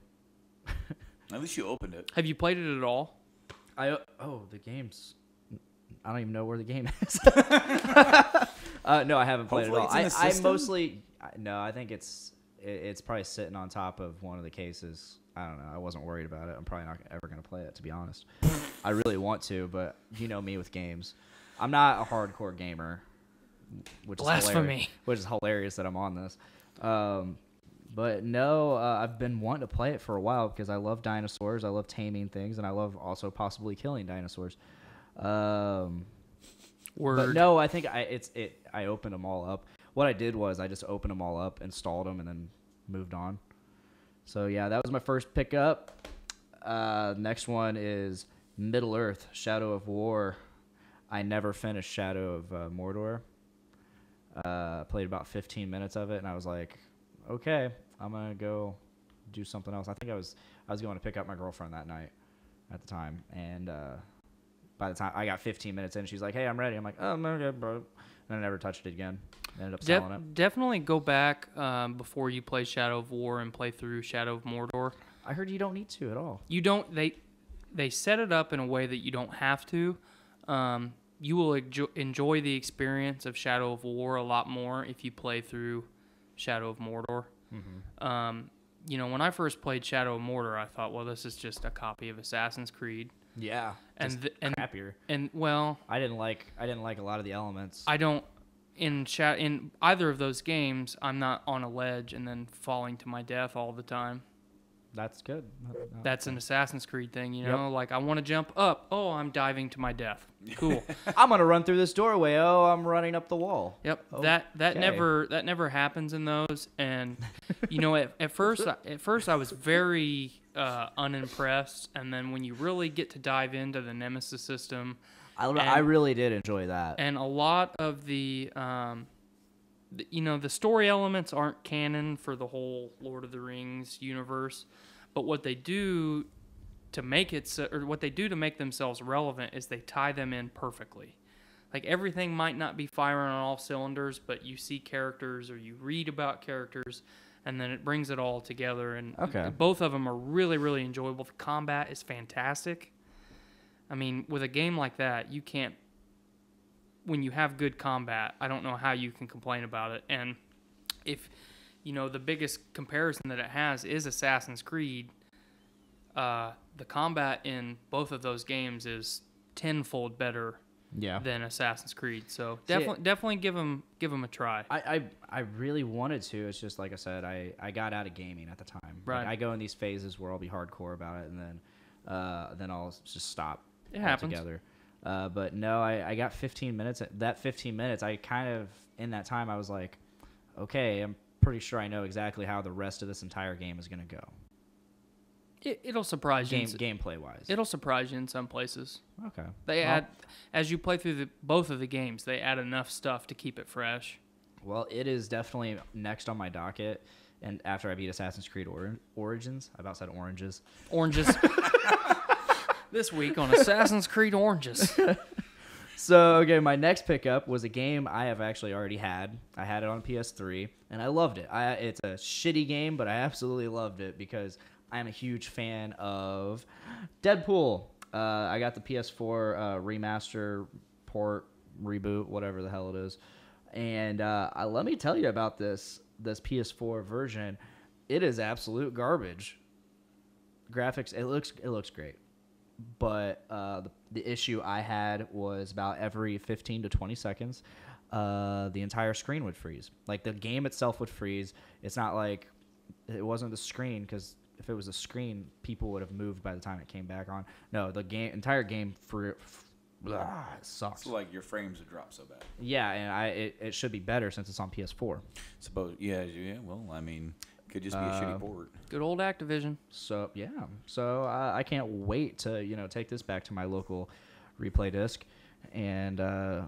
At least you opened it. Have you played it at all? The game's. I don't even know where the game is. No, I haven't played Hopefully it at all. it's in the system? I mostly no. I think it's probably sitting on top of one of the cases. I don't know. I wasn't worried about it. I'm probably not ever gonna play it, to be honest. I really want to, but you know me with games. I'm not a hardcore gamer, which Blasphemy. Is hilarious that I'm on this. But no, I've been wanting to play it for a while because I love dinosaurs. I love taming things, and I love also possibly killing dinosaurs. But no, I think I opened them all up. What I did was I just opened them all up, installed them, and then moved on. So yeah, that was my first pickup. Next one is Middle Earth: Shadow of War. I never finished Shadow of Mordor. Played about 15 minutes of it, and I was like, okay, I'm gonna go do something else. I think I was going to pick up my girlfriend that night at the time, and by the time I got 15 minutes in, she's like, hey, I'm ready. I'm like, oh, I'm okay, bro. And I never touched it again. Ended up selling it. Definitely go back before you play Shadow of War and play through Shadow of Mordor. I heard you don't need to at all. You don't. They set it up in a way that you don't have to. You will enjoy the experience of Shadow of War a lot more if you play through Shadow of Mordor. Mm-hmm. When I first played Shadow of Mordor, I thought, well, this is just a copy of Assassin's Creed. Yeah, and crappier. And well, I didn't like a lot of the elements. I don't in either of those games. I'm not on a ledge and then falling to my death all the time. That's good. That's an Assassin's Creed thing, you know? Like, I want to jump up. Oh, I'm diving to my death. Cool. I'm going to run through this doorway. Oh, I'm running up the wall. Yep. Okay. That never happens in those. And, you know, at first I was very unimpressed. And then when you really get to dive into the Nemesis system. I really did enjoy that. And a lot of the story elements aren't canon for the whole Lord of the Rings universe, but what they do to make themselves relevant is they tie them in perfectly. Like, everything might not be firing on all cylinders, but you see characters or you read about characters, and then it brings it all together. And both of them are really, really enjoyable. The combat is fantastic. I mean, with a game like that, you can't. When you have good combat, I don't know how you can complain about it. And if, you know, the biggest comparison that it has is Assassin's Creed, the combat in both of those games is tenfold better than Assassin's Creed. So definitely give them a try. I really wanted to. It's just, like I said, I got out of gaming at the time. Right. Like, I go in these phases where I'll be hardcore about it, and then I'll just stop It altogether. happens. But no, I got 15 minutes. That 15 minutes, I kind of, in that time, I was like, okay, I'm pretty sure I know exactly how the rest of this entire game is going to go. It'll surprise you. Gameplay-wise. It'll surprise you in some places. Okay. They add, as you play through both of the games, they add enough stuff to keep it fresh. Well, it is definitely next on my docket. And after I beat Assassin's Creed Origins, I about said oranges. Oranges. This week on Assassin's Creed Oranges. So, okay, my next pickup was a game I have actually already had. I had it on PS3, and I loved it. It's a shitty game, but I absolutely loved it because I'm a huge fan of Deadpool. I got the PS4 remaster, port, reboot, whatever the hell it is. And let me tell you about this PS4 version. It is absolute garbage. Graphics, it looks great. But the issue I had was about every 15 to 20 seconds, the entire screen would freeze. Like, the game itself would freeze. It's not like it wasn't the screen, because if it was a screen, people would have moved by the time it came back on. No, the entire game it sucks. So, like, your frames would drop so bad. Yeah, and it should be better since it's on PS4. Yeah. Well, I mean, could just be a shitty port. Good old Activision. So yeah, I can't wait to take this back to my local replay disc, and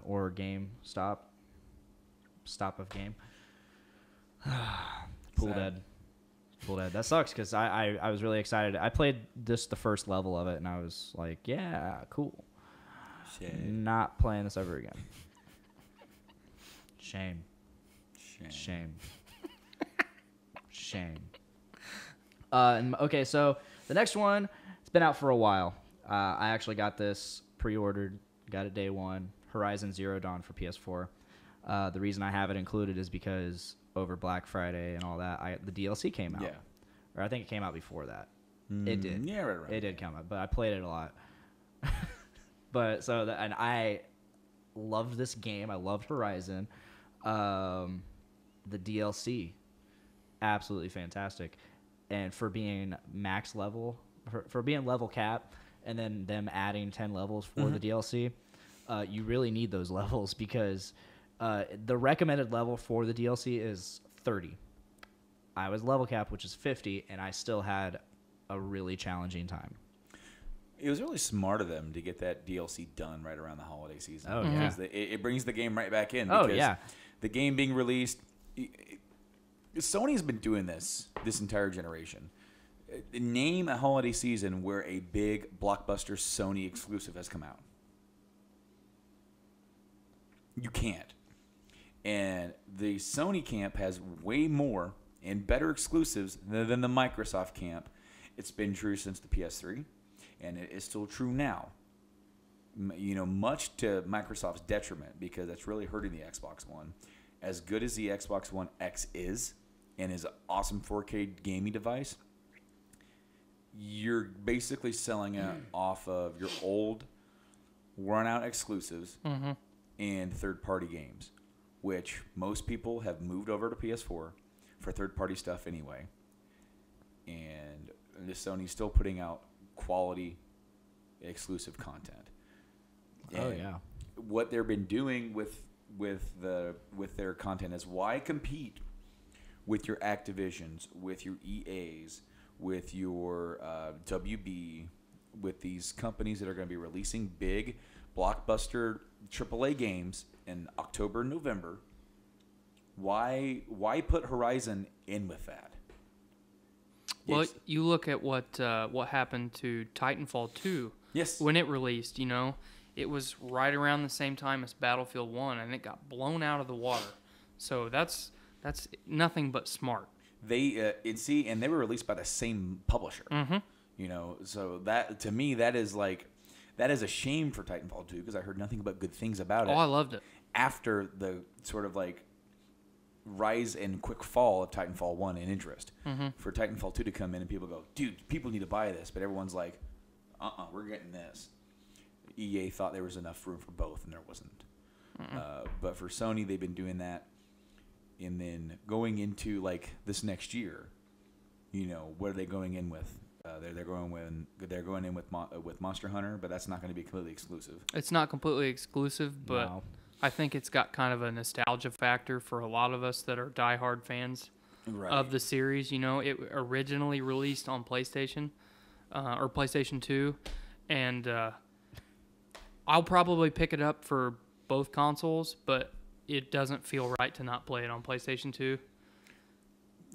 or game stop of game. Pool dead. That sucks because I was really excited. I played the first level of it, and I was like, yeah, cool. Shit. Not playing this ever again. Shame. Okay, so the next one, it's been out for a while. I actually got this pre-ordered, got it day one, Horizon Zero Dawn for PS4. The reason I have it included is because over Black Friday and all that, the DLC came out. Yeah. Or I think it came out before that. It did. Yeah, right. It did come out, but I played it a lot. And I loved this game. I loved Horizon. The DLC, absolutely fantastic. And for being max level, for being level cap, and then them adding 10 levels for the DLC, you really need those levels because the recommended level for the DLC is 30. I was level cap, which is 50, and I still had a really challenging time. It was really smart of them to get that DLC done right around the holiday season. Oh, yeah. It brings the game right back in. Oh, because yeah. The game being released, Sony's been doing this entire generation. Name a holiday season where a big blockbuster Sony exclusive has come out. You can't. And the Sony camp has way more and better exclusives than the Microsoft camp. It's been true since the PS3, and it is still true now. Much to Microsoft's detriment, because that's really hurting the Xbox One. As good as the Xbox One X is, and is an awesome 4K gaming device, you're basically selling it off of your old, run-out exclusives and third-party games, which most people have moved over to PS4 for third-party stuff anyway. And Sony's still putting out quality exclusive content. And what they've been doing with their content is, why compete with your Activisions, with your EAs, with your WB, with these companies that are going to be releasing big blockbuster AAA games in October and November? Why put Horizon in with that? Well, you look at what happened to Titanfall 2. Yes. When it released, it was right around the same time as Battlefield 1, and it got blown out of the water. So that's nothing but smart. They and they were released by the same publisher. Mm-hmm. So that, to me, that is a shame for Titanfall 2, because I heard nothing but good things about it. Oh, I loved it. After the sort of like rise and quick fall of Titanfall 1 in interest, for Titanfall 2 to come in and people go, dude, people need to buy this, but everyone's like, we're getting this. EA thought there was enough room for both, and there wasn't. But for Sony, they've been doing that. And then going into like this next year, what are they going in with? They're going in with Monster Hunter, but that's not going to be completely exclusive. It's not completely exclusive, but I think it's got kind of a nostalgia factor for a lot of us that are diehard fans of the series. It originally released on PlayStation or PlayStation 2, and I'll probably pick it up for both consoles, but it doesn't feel right to not play it on PlayStation 2.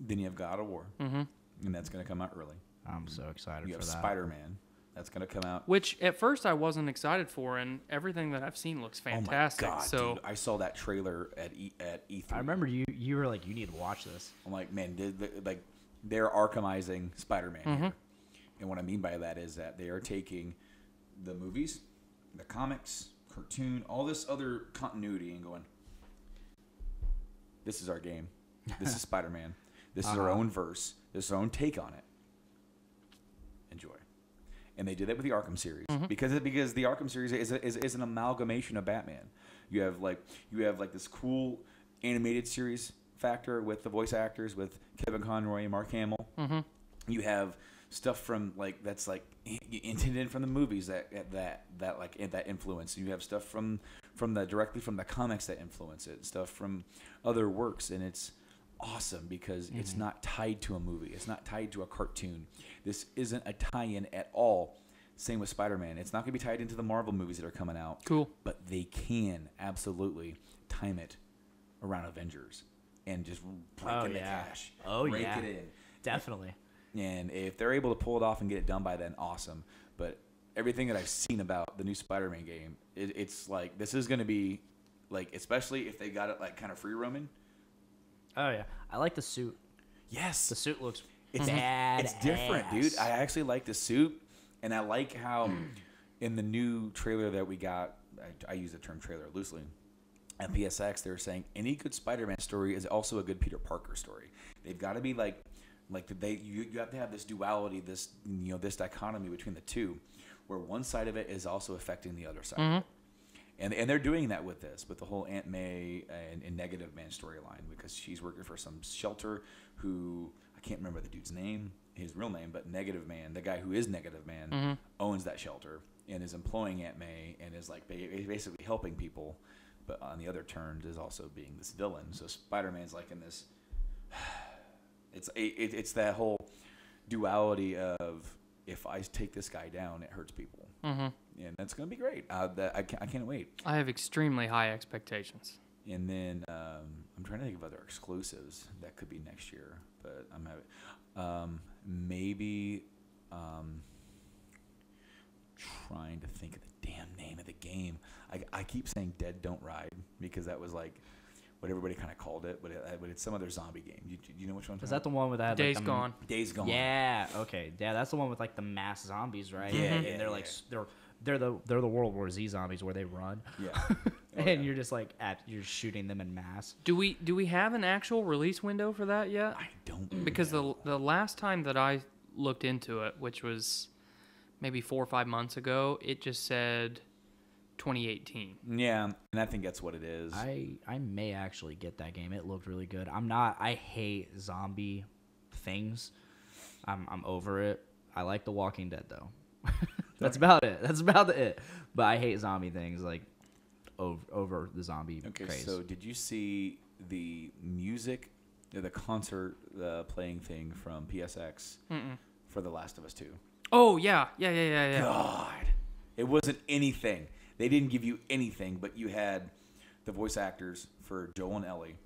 Then you have God of War, and that's going to come out early. I'm so excited for that. You have Spider-Man. That's going to come out. Which at first I wasn't excited for, and everything that I've seen looks fantastic. Oh my God, so dude, I saw that trailer at E3. I remember you were like, you need to watch this. I'm like, man, they're Arkhamizing Spider-Man here. And what I mean by that is that they are taking the movies, the comics, cartoon, all this other continuity, and going, this is our game. This is Spider-Man. This is our own verse. This is our own take on it. Enjoy. And they did that with the Arkham series, because the Arkham series is an amalgamation of Batman. You have this cool animated series factor with the voice actors, with Kevin Conroy and Mark Hamill. You have stuff from that's intended from the movies that influence. You have stuff from directly from the comics that influence it. Stuff from other works, and it's awesome because it's not tied to a movie. It's not tied to a cartoon. This isn't a tie-in at all. Same with Spider-Man. It's not going to be tied into the Marvel movies that are coming out. Cool. But they can absolutely time it around Avengers and just break in the cash. Break it in. Definitely. And if they're able to pull it off and get it done by then, awesome. But everything that I've seen about the new Spider-Man game, it's like, this is going to be, like, especially if they got it, like, kind of free roaming. Oh, yeah. I like the suit. Yes. The suit looks It's different, dude. I actually like the suit, and I like how in the new trailer that we got, I use the term trailer loosely, at PSX, they were saying any good Spider-Man story is also a good Peter Parker story. They've got to be you have to have this duality, this dichotomy between the two, where one side of it is also affecting the other side. Of it. And they're doing that with the whole Aunt May and Negative Man storyline, because she's working for some shelter who, I can't remember the dude's name, his real name, but Negative Man, the guy who is Negative Man, owns that shelter and is employing Aunt May and is like basically helping people, but on the other turn is also being this villain. So Spider-Man's like in this, it's that whole duality of, if I take this guy down, it hurts people. And that's going to be great. I can't wait. I have extremely high expectations. And then I'm trying to think of other exclusives that could be next year, but I'm having maybe trying to think of the damn name of the game. I keep saying Dead Don't Ride because that was like what everybody kind of called it, but it's some other zombie game. Do you know which one? Is that the one with that? Days Gone. Days Gone. Yeah. Okay. Yeah, that's the one with like the mass zombies, right? Yeah. And they're like they're the World War Z zombies where they run. Yeah. And you're just like you're shooting them in mass. Do we have an actual release window for that yet? I don't. Because the last time that I looked into it, which was maybe 4 or 5 months ago, it just said 2018. Yeah, and I think that's what it is. I may actually get that game. It looked really good. I hate zombie things. I'm over it. I like The Walking Dead though. That's about it. That's about it. But I hate zombie things like over the zombie craze. So did you see the music, the concert playing thing from PSX for The Last of Us 2? Oh yeah. God, it wasn't anything. They didn't give you anything, but you had the voice actors for Joel and Ellie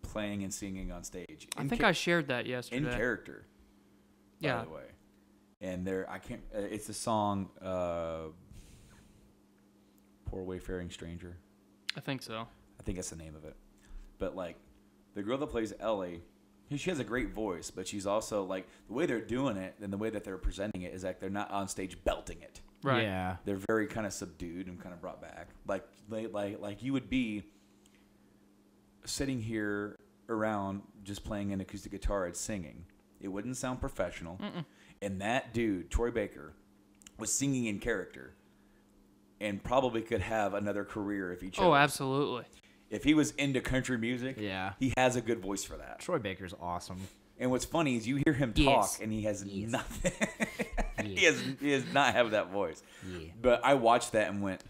playing and singing on stage. I think I shared that yesterday. In character. By the way. And it's the song Poor Wayfaring Stranger. I think so. I think that's the name of it. But like the girl that plays Ellie, she has a great voice, but she's also like the way they're doing it and the way that they're presenting it is like they're not on stage belting it. Right. Yeah. They're very kind of subdued and kind of brought back. Like you would be sitting here around just playing an acoustic guitar and singing. It wouldn't sound professional. And that dude, Troy Baker, was singing in character and probably could have another career if he chose. Oh, absolutely. If he was into country music, he has a good voice for that. Troy Baker's awesome. And what's funny is you hear him talk and he has nothing. He does not have that voice. Yeah. But I watched that and went,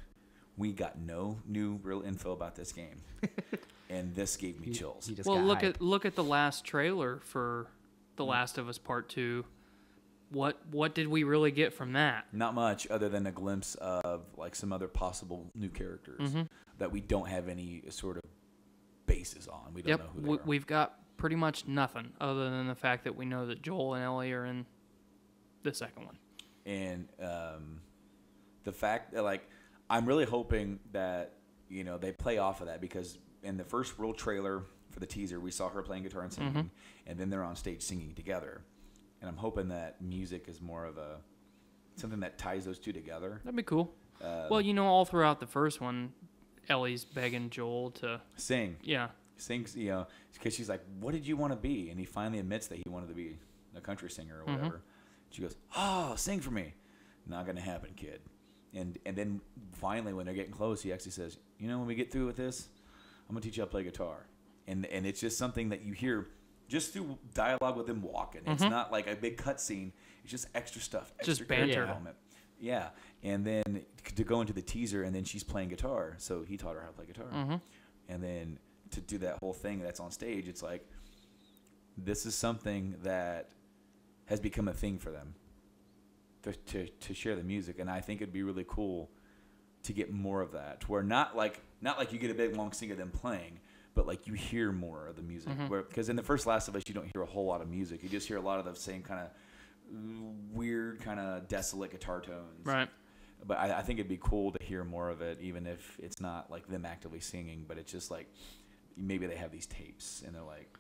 we got no new real info about this game. And this gave me chills. Well, look at the last trailer for The Last of Us Part 2. What did we really get from that? Not much, other than a glimpse of like some other possible new characters that we don't have any sort of basis on. We don't know who they are. We've got pretty much nothing other than the fact that we know that Joel and Ellie are in the second one. And the fact that like I'm really hoping that they play off of that, because in the first real trailer for the teaser we saw her playing guitar and singing, and then they're on stage singing together. And I'm hoping that music is more of something that ties those two together. That'd be cool. Well, all throughout the first one, Ellie's begging Joel to sing. Yeah. Sings, because she's like, what did you want to be? And he finally admits that he wanted to be a country singer or whatever. She goes, oh, sing for me. Not going to happen, kid. And then finally, when they're getting close, he actually says, when we get through with this, I'm going to teach you how to play guitar. And it's just something that you hear just through dialogue with him walking. It's not like a big cut scene. It's just extra stuff. Just banter. Yeah. And then to go into the teaser, and then she's playing guitar. So he taught her how to play guitar. And then to do that whole thing that's on stage, it's like this is something that has become a thing for them to share the music. And I think it'd be really cool to get more of that, to where not like you get a big long scene of them playing, but like you hear more of the music. Because in the first Last of Us, you don't hear a whole lot of music. You just hear a lot of the same kind of weird, kind of desolate guitar tones. Right. But I think it'd be cool to hear more of it, even if it's not like them actively singing, but it's just like maybe they have these tapes and they're like,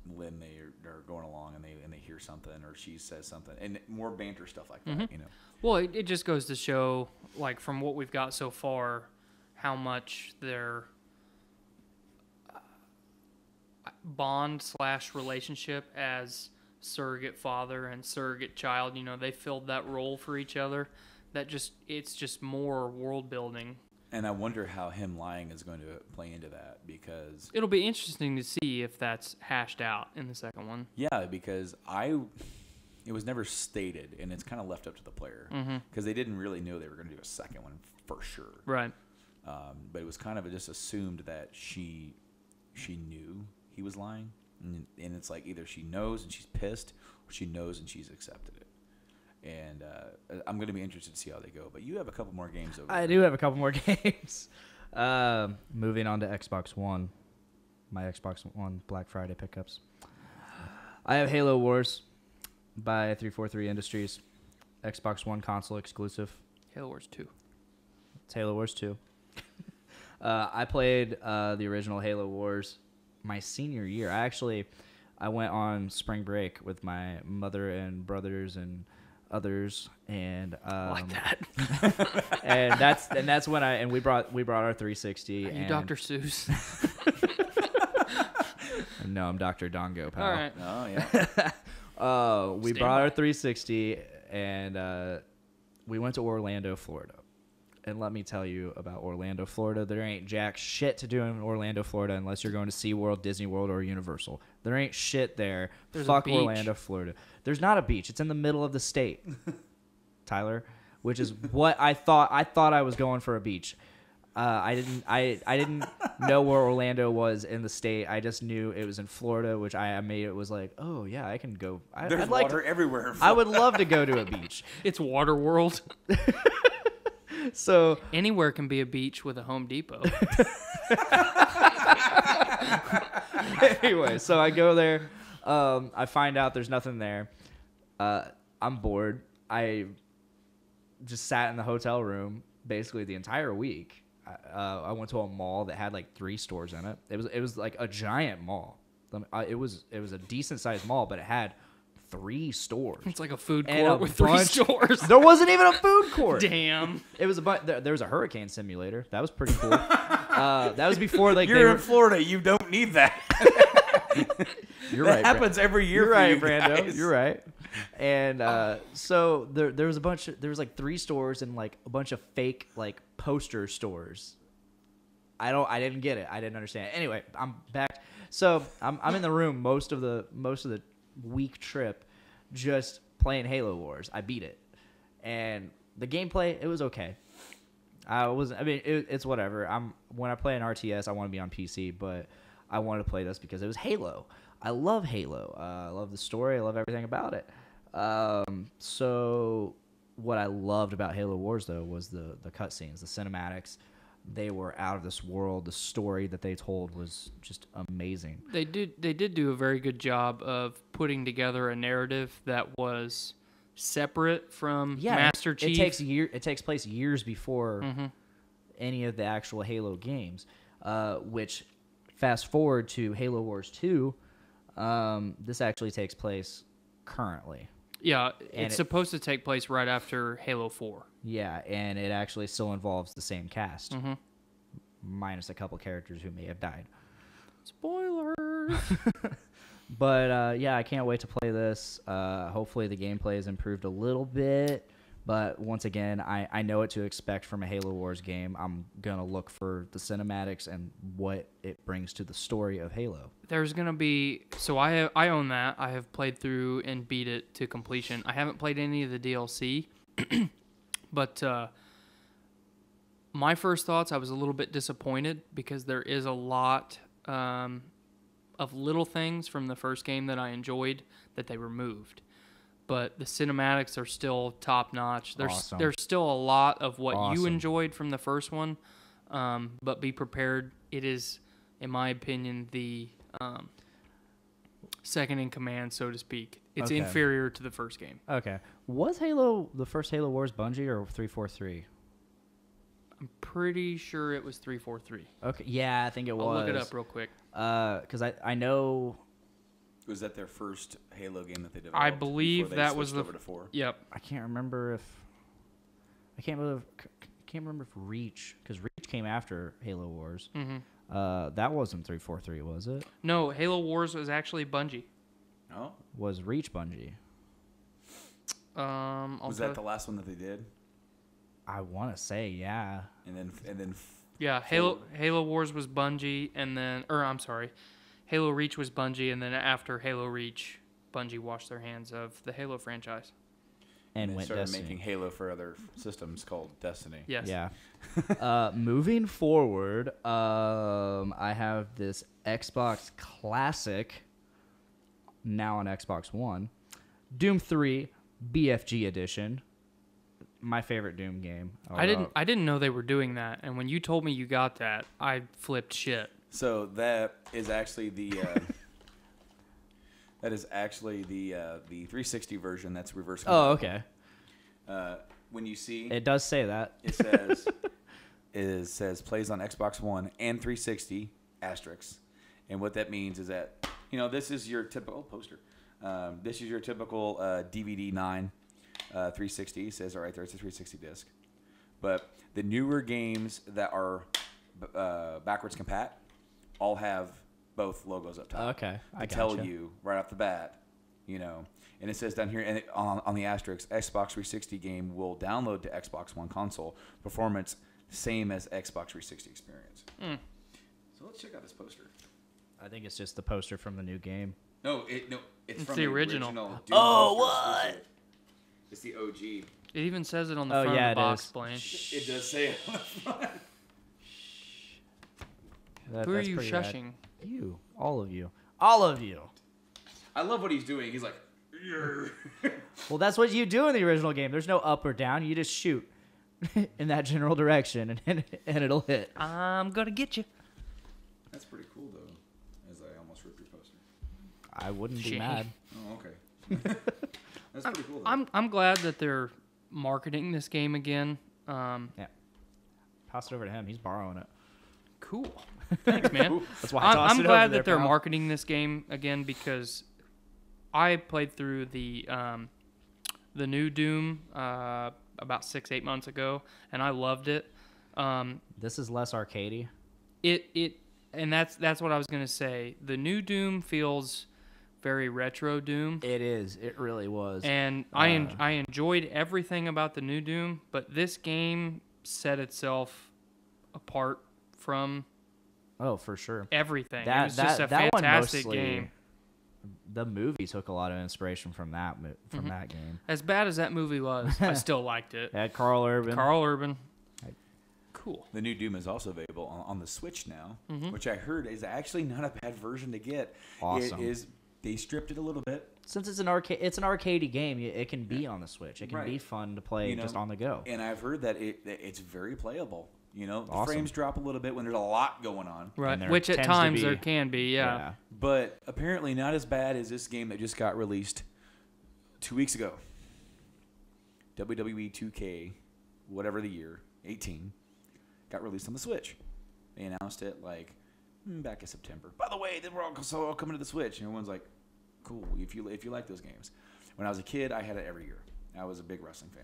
when they're going along and they hear something or she says something, and more banter stuff like that. Well, it just goes to show, like from what we've got so far, how much their bond/relationship as surrogate father and surrogate child, they filled that role for each other. It's just more world building. And I wonder how him lying is going to play into that, because it'll be interesting to see if that's hashed out in the second one. Yeah, because it was never stated, and it's kind of left up to the player, because they didn't really know they were going to do a second one for sure. Right. But it was kind of just assumed that she knew he was lying, and it's like either she knows and she's pissed, or she knows and she's accepted it. And I'm going to be interested to see how they go. But you have a couple more games over there. I do have a couple more games. Moving on to Xbox One. My Xbox One Black Friday pickups. I have Halo Wars by 343 Industries. Xbox One console exclusive. Halo Wars 2. It's Halo Wars 2. I played the original Halo Wars my senior year. I went on spring break with my mother and brothers and others, and like that. and that's when we brought our 360. Are you Dr. Seuss? No, I'm Dr. Dongo, pal. All right. Oh yeah. We brought our 360 and we went to Orlando, Florida. And let me tell you about Orlando, Florida. There ain't jack shit to do in Orlando, Florida, unless you're going to SeaWorld, Disney World, or Universal. There ain't shit there. Fuck Orlando, Florida. There's not a beach. It's in the middle of the state, Tyler, which is what I thought. I thought I was going for a beach. I didn't know where Orlando was in the state. I just knew it was in Florida, which I made it was like, oh yeah, I can go. There's water everywhere. I would love to go to a beach. It's Water World. So anywhere can be a beach with a Home Depot. Anyway, so I go there. I find out there's nothing there. I'm bored. I just sat in the hotel room basically the entire week. I went to a mall that had like 3 stores in it. It was like a giant mall. It was a decent sized mall, but it had 3 stores. It's like a food court with 3 stores. There wasn't even a food court. Damn. It was there was a hurricane simulator. That was pretty cool. That was before like you're in Florida. You don't need that. You're right. That happens every year. You're right, Brando. Guys. You're right. And so there was there was like 3 stores and like a bunch of fake like poster stores. I didn't get it. I didn't understand it. Anyway, I'm back. So I'm in the room most of the week trip just playing Halo Wars. I beat it. And the gameplay, it was okay. It's whatever. When I play an RTS, I want to be on PC, but I wanted to play this because it was Halo. I love Halo. I love the story. I love everything about it. So what I loved about Halo Wars, though, was the cutscenes, the cinematics. They were out of this world. The story that they told was just amazing. They did do a very good job of putting together a narrative that was separate from Master Chief. It takes place years before any of the actual Halo games, which fast forward to Halo Wars 2, this actually takes place currently. Yeah, it's supposed to take place right after Halo 4. Yeah, and it actually still involves the same cast, minus a couple characters who may have died. Spoilers! But, yeah, I can't wait to play this. Hopefully the gameplay is improved a little bit. But once again, I know what to expect from a Halo Wars game. I'm going to look for the cinematics and what it brings to the story of Halo. There's going to be... So I own that. I have played through and beat it to completion. I haven't played any of the DLC. But my first thoughts, I was a little bit disappointed because there is a lot of little things from the first game that I enjoyed that they removed. But the cinematics are still top notch. There's still a lot of what you enjoyed from the first one, but be prepared. It is, in my opinion, the second in command, so to speak. It's inferior to the first game. Okay. Was the first Halo Wars Bungie or 343? I'm pretty sure it was 343. Okay. Yeah, I think it was. I'll look it up real quick. Because I know... Was that their first Halo game that they developed? I believe that was over to 4? Yep. I can't remember if Reach, because Reach came after Halo Wars. That wasn't 343, was it? No, Halo Wars was actually Bungie. Oh. Was Reach Bungie? Was that the last one that they did? I want to say yeah. And then. Yeah, Halo Wars was Bungie, and then, Halo Reach was Bungie, and then after Halo Reach, Bungie washed their hands of the Halo franchise. And went started Destiny. Making Halo for other systems called Destiny. Yes. Yeah. Moving forward, I have this Xbox Classic, now on Xbox One, Doom 3 BFG Edition. My favorite Doom game. I didn't know they were doing that, and when you told me you got that, I flipped shit. So that is actually the 360 version. That's reverse compatible. Oh, okay. When you see it does say that. It says plays on Xbox One and 360 asterisks, and what that means is that this is your typical poster. This is your typical DVD 9 360. It says right there it's a 360 disc, but the newer games that are backwards compat all have both logos up top. Okay, I tell you right off the bat you know. And it says down here, and on the asterisk, Xbox 360 game will download to Xbox One console. Performance same as Xbox 360 experience. So let's check out this poster. I think it's just the poster from the new game. No, it's from the original. Doom Oh, poster. what? It's the OG. It even says it on the front of the box, Blaine. It does say it on the front. Who are you shushing? Rad. You. All of you. All of you. I love what he's doing. He's like, well, that's what you do in the original game. There's no up or down. You just shoot in that general direction, and it'll hit. I'm going to get you. That's pretty cool, though, as I almost ripped your poster. I wouldn't be mad. Oh, okay. That's pretty cool, though. I'm glad that they're marketing this game again. Yeah. Pass it over to him. He's borrowing it. Cool. Thanks, man. That's why I tossed I'm it glad over that there, they're pal. marketing this game again because I played through the new Doom about 6-8 months ago, and I loved it. This is less arcadey. And that's what I was gonna say. The new Doom feels very retro Doom. It is. It really was. And I enjoyed everything about the new Doom, but this game set itself apart from for sure. everything. It was just a fantastic game. The movie took a lot of inspiration from that game. As bad as that movie was, I still liked it. Had Carl Urban. Cool. The new Doom is also available on the Switch now, which I heard is actually not a bad version to get. Awesome. They stripped it a little bit. Since it's an arcadey game, it can be on the Switch. It can be fun to play just on the go. And I've heard that it's very playable. You know, the Awesome. frames drop a little bit when there's a lot going on. Right, which at times there can be, yeah. But apparently not as bad as this game that just got released 2 weeks ago. WWE 2K, whatever the year, 18, got released on the Switch. They announced it back in September. By the way, we're all coming to the Switch. And everyone's like, cool, if you like those games. When I was a kid, I had it every year. I was a big wrestling fan,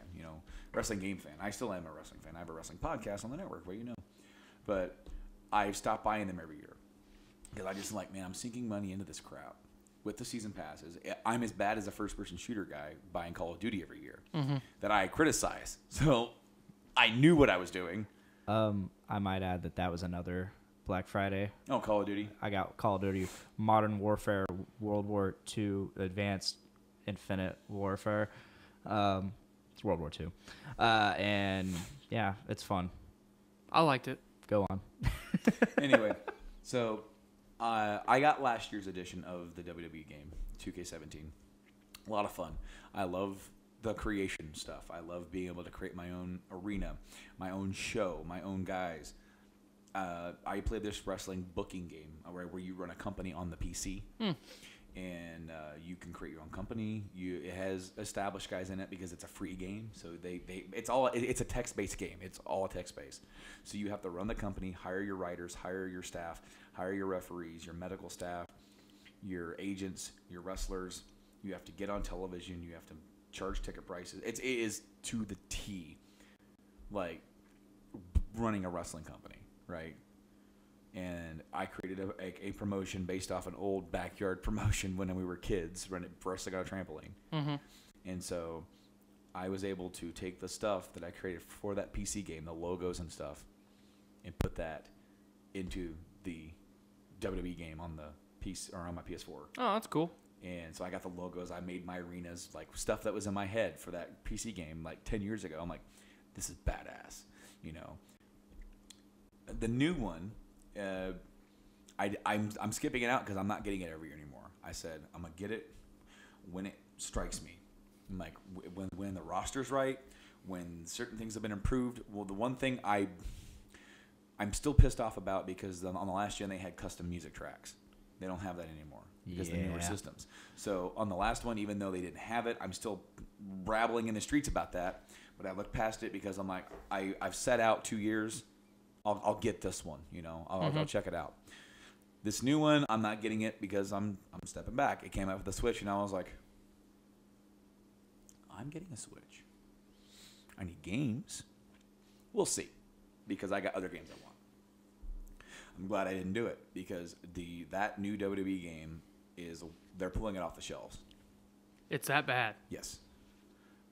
wrestling game fan. I still am a wrestling fan. I have a wrestling podcast on the network, but I've stopped buying them every year because I just man, I'm sinking money into this crap with the season passes. I'm as bad as a first-person shooter guy buying Call of Duty every year that I criticize. So I knew what I was doing. I might add that was another Black Friday. Oh, Call of Duty. I got Call of Duty Modern Warfare World War II Advanced Infinite Warfare. It's World War II. And yeah, it's fun. I liked it. Go on. Anyway, so I got last year's edition of the WWE game, 2K17. A lot of fun. I love the creation stuff. I love being able to create my own arena, my own show, my own guys. I played this wrestling booking game where you run a company on the PC. And you can create your own company. It has established guys in it because it's a free game. So it's a text-based game. It's all text-based. So you have to run the company, hire your writers, hire your staff, hire your referees, your medical staff, your agents, your wrestlers. You have to get on television. You have to charge ticket prices. It is to the T, like running a wrestling company, right? And I created a promotion based off an old backyard promotion when we were kids, running wrestling on a trampoline. And so I was able to take the stuff that I created for that PC game, the logos and stuff, and put that into the WWE game on the PC or on my PS4. Oh, that's cool. And so I got the logos. I made my arenas, stuff that was in my head for that PC game 10 years ago. I'm like, this is badass, The new one. I'm skipping it out because I'm not getting it every year anymore. I said I'm gonna get it when it strikes me, when the roster's right, when certain things have been improved. Well, the one thing I'm still pissed off about because on the last gen they had custom music tracks. They don't have that anymore because of the newer systems. So on the last one, even though they didn't have it, I'm still rattling in the streets about that. But I look past it because I'm like, I've set out 2 years. I'll get this one, I'll check it out. This new one, I'm not getting it because I'm stepping back. It came out with the Switch, and I was like, I'm getting a Switch. I need games. We'll see, because I got other games I want. I'm glad I didn't do it because that new WWE game they're pulling it off the shelves. It's that bad. Yes.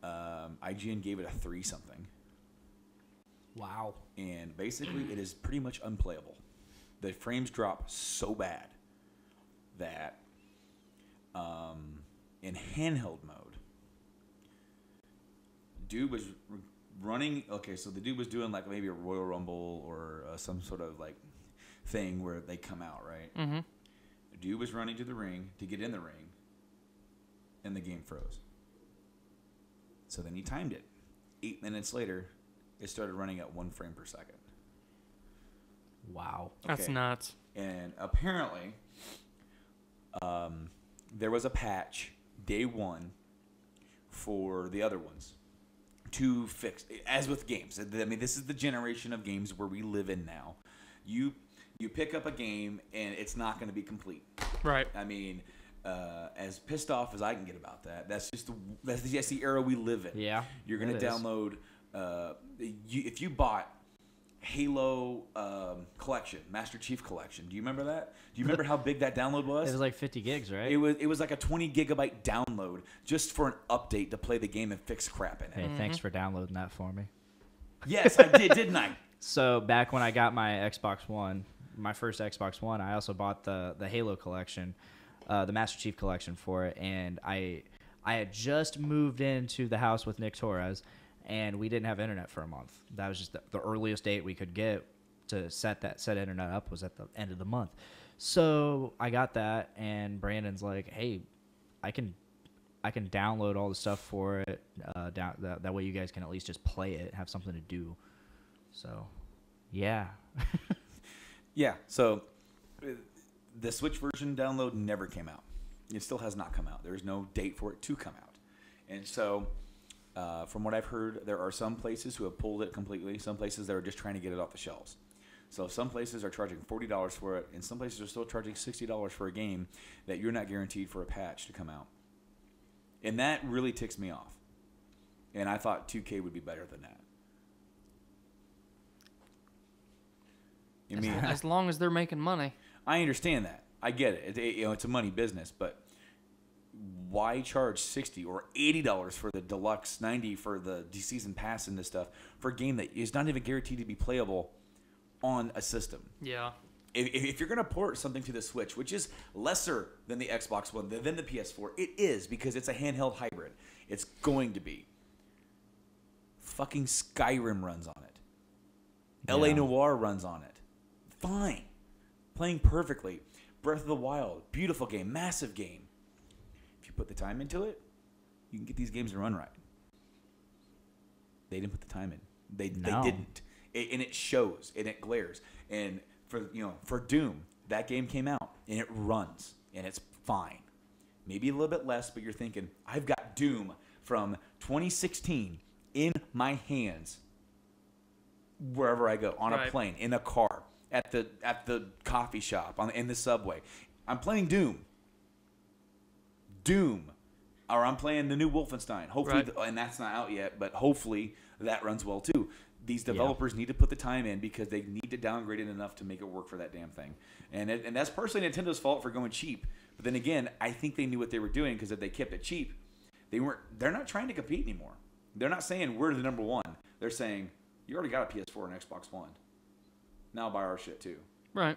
IGN gave it a 3 something. Wow. And basically, it is pretty much unplayable. The frames drop so bad that in handheld mode, dude was running. Okay, so the dude was doing like maybe a Royal Rumble or some sort of like thing where they come out, right? Mm-hmm. The dude was running to the ring to get in the ring, and the game froze. So then he timed it. 8 minutes later, it started running at 1 frame per second. Wow. That's Okay. nuts. And apparently, there was a patch day 1 for the other ones to fix. As with games, I mean, this is the generation of games where we live in now. You pick up a game and it's not going to be complete. Right. I mean, as pissed off as I can get about that, that's the era we live in. Yeah. You're going to download. If you bought Halo collection, Master Chief collection, do you remember that? Do you remember how big that download was? It was like 50 gigs, right? It was like a 20 gigabyte download just for an update to play the game and fix crap in it. Hey, thanks for downloading that for me. Yes, I did, didn't I? So back when I got my Xbox One, my first Xbox One, I also bought the Halo collection, the Master Chief collection for it, and I had just moved into the house with Nick Torres, and we didn't have internet for a month. That was just the earliest date we could get to set internet up was at the end of the month. So I got that, and Brandon's like, "Hey, I can download all the stuff for it. That way you guys can at least just play it, have something to do." So, yeah. Yeah, so the Switch version download never came out. It still has not come out. There is no date for it to come out. And so, from what I've heard, there are some places who have pulled it completely. Some places that are just trying to get it off the shelves. So some places are charging $40 for it, and some places are still charging $60 for a game that you're not guaranteed for a patch to come out. And that really ticks me off. And I thought 2K would be better than that. As long as they're making money. I understand that. I get it. It's a money business, but why charge $60 or $80 for the deluxe, $90 for the season pass and this stuff for a game that is not even guaranteed to be playable on a system? Yeah. If you're going to port something to the Switch, which is lesser than the Xbox One, than the PS4, it is because it's a handheld hybrid. It's going to be. Fucking Skyrim runs on it. Yeah. LA Noire runs on it. Fine. Playing perfectly. Breath of the Wild, beautiful game, massive game. If you put the time into it, you can get these games to run right. They didn't put the time in. They didn't. And it shows, and it glares. And for Doom, that game came out, and it runs, and it's fine. Maybe a little bit less, but you're thinking, I've got Doom from 2016 in my hands wherever I go, on a plane, in a car, at the coffee shop, in the subway. I'm playing Doom. Or I'm playing the new Wolfenstein. Hopefully, and that's not out yet, but hopefully that runs well too. These developers need to put the time in because they need to downgrade it enough to make it work for that damn thing. And that's personally Nintendo's fault for going cheap. But then again, I think they knew what they were doing because if they kept it cheap, they're not trying to compete anymore. They're not saying we're the number one. They're saying you already got a PS4 and Xbox One. Now buy our shit too. Right.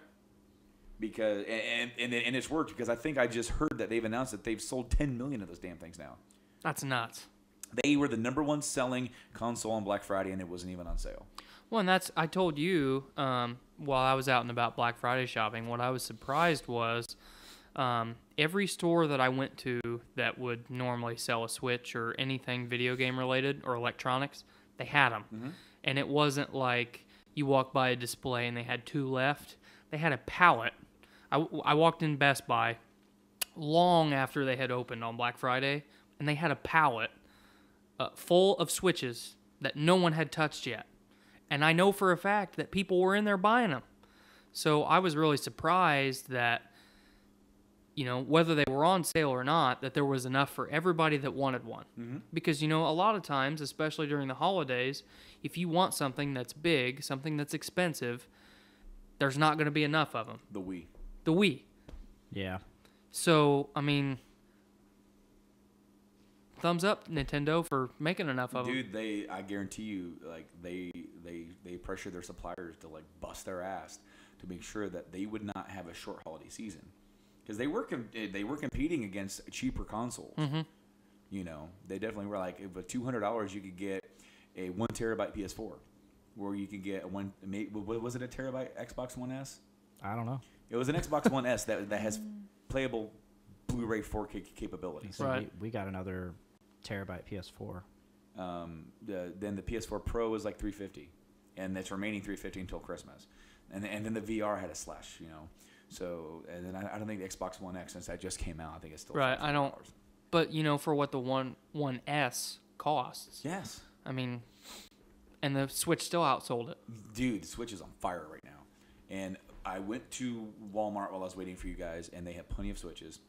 Because and it's worked because I think I just heard that they've announced that they've sold 10 million of those damn things now. That's nuts. They were the number one selling console on Black Friday, and it wasn't even on sale. Well, and I told you while I was out and about Black Friday shopping, what I was surprised was every store that I went to that would normally sell a Switch or anything video game related or electronics, they had them. Mm-hmm. And it wasn't like you walk by a display and they had 2 left. They had a pallet. I walked in Best Buy long after they had opened on Black Friday, and they had a pallet full of Switches that no one had touched yet. And I know for a fact that people were in there buying them. So I was really surprised that, whether they were on sale or not, that there was enough for everybody that wanted one. Mm-hmm. Because, a lot of times, especially during the holidays, if you want something that's big, something that's expensive, there's not going to be enough of them. The Wii. The Wii. Yeah. So, I mean, thumbs up Nintendo for making enough of them. Dude, I guarantee you, like they pressure their suppliers to like bust their ass to make sure that they would not have a short holiday season, because they were competing against cheaper consoles. Mm-hmm. You know, they definitely were like, for $200 you could get a 1 terabyte PS4, or you could get was it a terabyte Xbox One S? I don't know. It was an Xbox One S that has playable Blu-ray 4K capabilities. So right. we got another terabyte PS4. Then the PS4 Pro was like $350, and it's remaining $350 until Christmas. And then the VR had a slash, you know. So, and then I don't think the Xbox One X, since that just came out, I think it's still right. $50. I don't. But you know, for what the One S costs. Yes. I mean, and the Switch still outsold it. Dude, the Switch is on fire right now. And I went to Walmart while I was waiting for you guys, and they have plenty of Switches.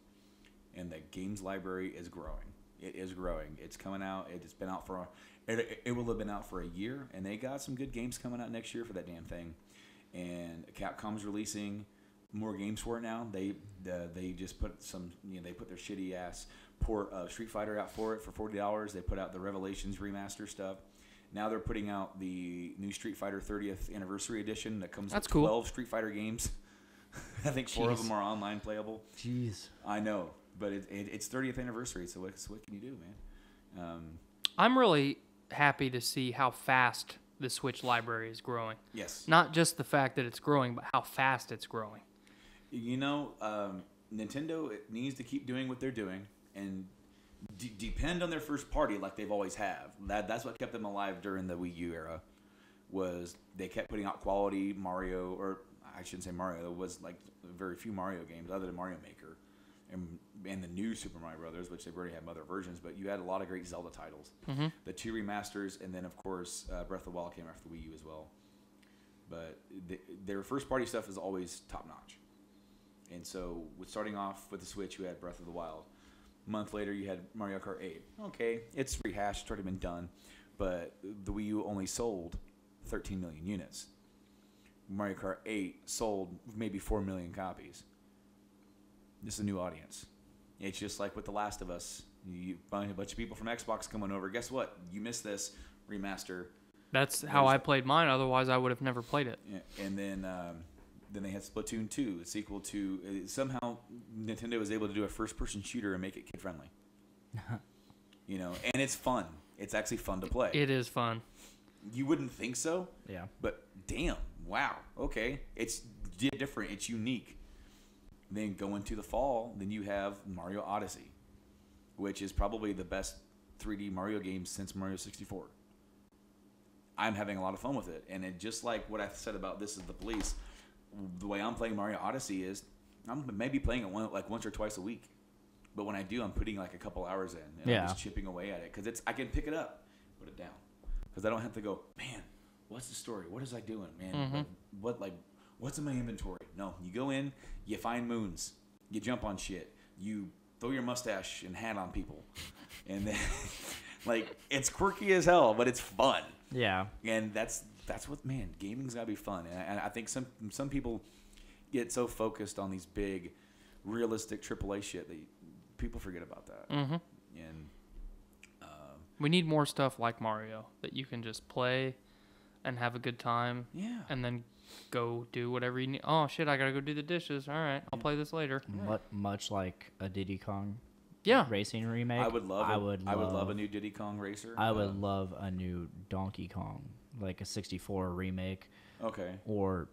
And the games library is growing. It is growing. It's coming out. It's been out for it will have been out for a year, and they got some good games coming out next year for that damn thing. And Capcom's releasing more games for it now. They just put some, you know, they put their shitty ass port of Street Fighter out for it for $40. They put out the Revelations remaster stuff. Now they're putting out the new Street Fighter 30th Anniversary Edition that comes with 12 Street Fighter games. I think 4 of them are online playable. Jeez. I know, but it's 30th anniversary, so what can you do, man? I'm really happy to see how fast the Switch library is growing. Yes. Not just the fact that it's growing, but how fast it's growing. You know, Nintendo needs to keep doing what they're doing and depend on their first party like they've always have. That's what kept them alive during the Wii U era, was they kept putting out quality Mario, or I shouldn't say Mario, there was like very few Mario games other than Mario Maker and the new Super Mario Brothers, which they've already had other versions, but you had a lot of great Zelda titles. Mm-hmm. The 2 remasters, and then of course Breath of the Wild came after the Wii U as well. But their first party stuff is always top notch. And so, starting off with the Switch, you had Breath of the Wild. A month later, you had Mario Kart 8. Okay, it's rehashed, it's already been done. But the Wii U only sold 13 million units. Mario Kart 8 sold maybe 4 million copies. This is a new audience. It's just like with The Last of Us. You find a bunch of people from Xbox coming over. Guess what? You missed this remaster. That's how I played mine. Otherwise, I would have never played it. Yeah, and then they had Splatoon 2, a sequel to... somehow, Nintendo was able to do a first-person shooter and make it kid-friendly. You know, and it's fun. It's actually fun to play. It is fun. You wouldn't think so? Yeah. But damn, wow, okay. It's different. It's unique. Then go into the fall, then you have Mario Odyssey, which is probably the best 3D Mario game since Mario 64. I'm having a lot of fun with it. And just like what I said about This Is the Police, the way I'm playing Mario Odyssey is I'm maybe playing it once or twice a week. But when I do, I'm putting like a couple hours in. And I'm just chipping away at it. Because I can pick it up, put it down. Because I don't have to go, man, what's the story? What is I doing, man? Mm-hmm. What's in my inventory? No, you go in, you find moons, you jump on shit, you throw your mustache and hat on people. And then, like, it's quirky as hell, but it's fun. Yeah. And that's what, man, gaming's gotta be fun. And I think some people get so focused on these big, realistic AAA shit that people forget about that. Mm-hmm. And we need more stuff like Mario that you can just play and have a good time. Yeah. And then go do whatever you need. Oh, shit, I gotta go do the dishes. All right, I'll play this later. Much like a Diddy Kong racing remake. I would love a new Diddy Kong racer. I would love a new Donkey Kong, like a 64 remake. Okay. Or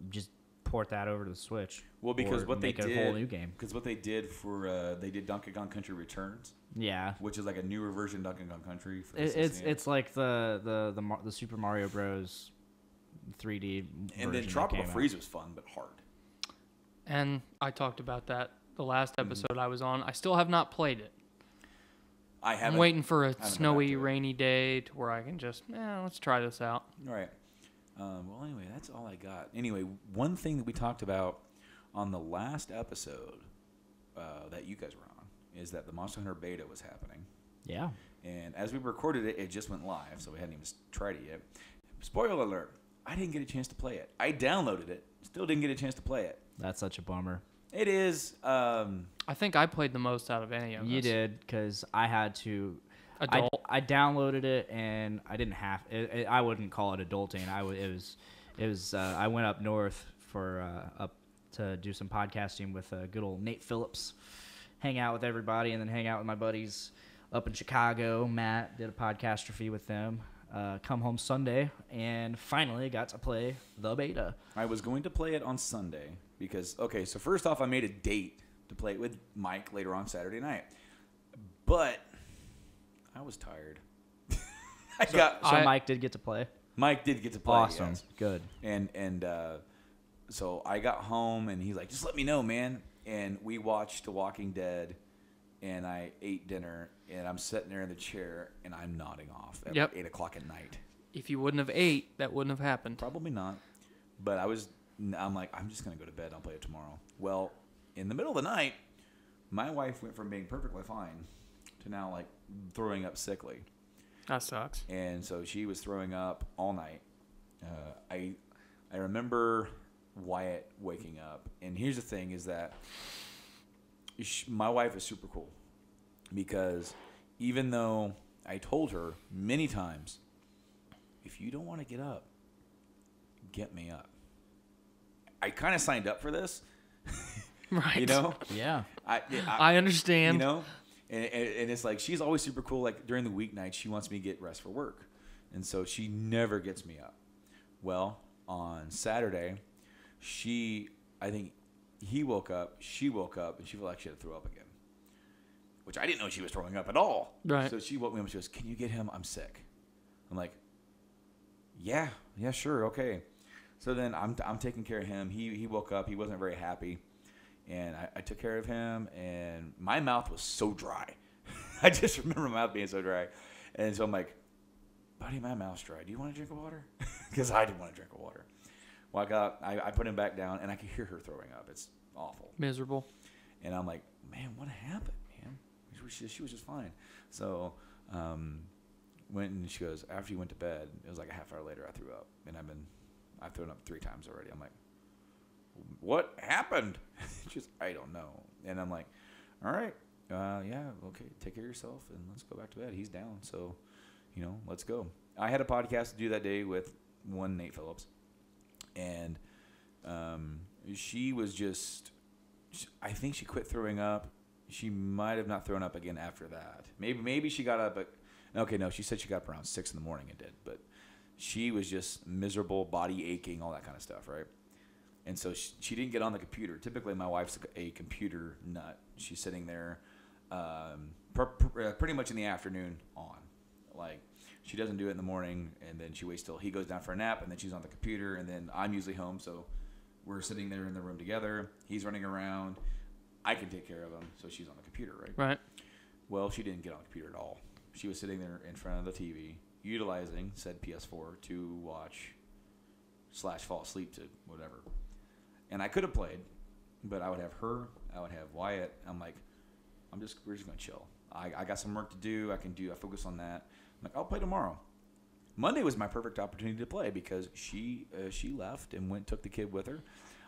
just port that over to the Switch. Well, because what they did, a whole new game. Because what they did for they did Donkey Kong Country Returns. Yeah. Which is like a newer version of Donkey Kong Country. For it's like the Super Mario Bros. 3D. And then Tropical Freeze was fun but hard. And I talked about that the last episode I was on. I still have not played it. I'm waiting for a snowy, rainy day to where I can just, let's try this out. All right. Well, anyway, that's all I got. Anyway, one thing that we talked about on the last episode that you guys were on is that the Monster Hunter beta was happening. Yeah. And as we recorded it, it just went live, so we hadn't even tried it yet. Spoiler alert, I didn't get a chance to play it. I downloaded it, still didn't get a chance to play it. That's such a bummer. It is. I think I played the most out of any of us. You did, because I had to. Adult. I downloaded it, and I didn't have. I wouldn't call it adulting. It was. I went up north for up to do some podcasting with good old Nate Phillips, hang out with everybody, and then hang out with my buddies up in Chicago. Matt did a podcastrophe with them. Come home Sunday, and finally got to play the beta. I was going to play it on Sunday because, okay, so first off, I made a date to play it with Mike later on Saturday night. But I was tired. So Mike did get to play? Mike did get to play. Awesome. Yes. Good. And so I got home, and he's like, just let me know, man. And we watched The Walking Dead, and I ate dinner, and I'm sitting there in the chair, and I'm nodding off at 8 o'clock at night. If you wouldn't have ate, that wouldn't have happened. Probably not. But I'm like, I'm just going to go to bed. I'll play it tomorrow. Well, in the middle of the night, my wife went from being perfectly fine to now, like, throwing up sickly. That sucks. And so she was throwing up all night. I remember Wyatt waking up. And here's the thing is that my wife is super cool. Because even though I told her many times, if you don't want to get up, get me up. I kind of signed up for this. Right. You know? Yeah. I understand. You know? And it's like, she's always super cool. Like, during the weeknight, she wants me to get rest for work. And so she never gets me up. Well, on Saturday, I think he woke up, she woke up, and she felt like she had to throw up again. Which I didn't know she was throwing up at all. Right. So she woke me up and she goes, can you get him? I'm sick. I'm like, yeah, sure, okay. So then I'm taking care of him. He woke up. He wasn't very happy. And I took care of him, and my mouth was so dry. I just remember my mouth being so dry. And so I'm like, buddy, my mouth's dry. Do you want a drink of water? Because I didn't want a drink of water. Well, I put him back down, and I could hear her throwing up. It's awful. Miserable. And I'm like, man, what happened, man? She was just fine. So went and she goes, after you went to bed, it was like a half hour later, I threw up. And I've thrown up 3 times already. I'm like, what happened? She's, I don't know. And I'm like, all right, yeah, okay, take care of yourself, and let's go back to bed. He's down, so, let's go. I had a podcast to do that day with one Nate Phillips, and she was just, I think she quit throwing up. She might have not thrown up again after that. Maybe she got up, she said she got up around 6 in the morning and did, but she was just miserable, body aching, all that kind of stuff, right? And so she didn't get on the computer. Typically, my wife's a computer nut. She's sitting there pretty much in the afternoon on. Like, she doesn't do it in the morning, and then she waits till he goes down for a nap, and then she's on the computer, and then I'm usually home, so we're sitting there in the room together. He's running around. I can take care of him, so she's on the computer, right? Right. Well, she didn't get on the computer at all. She was sitting there in front of the TV, utilizing said PS4 to watch / fall asleep to whatever. And I could have played, but I would have her, I would have Wyatt. I'm like, we're just going to chill. I got some work to do. I focus on that. I'm like, I'll play tomorrow. Monday was my perfect opportunity to play because she left and took the kid with her.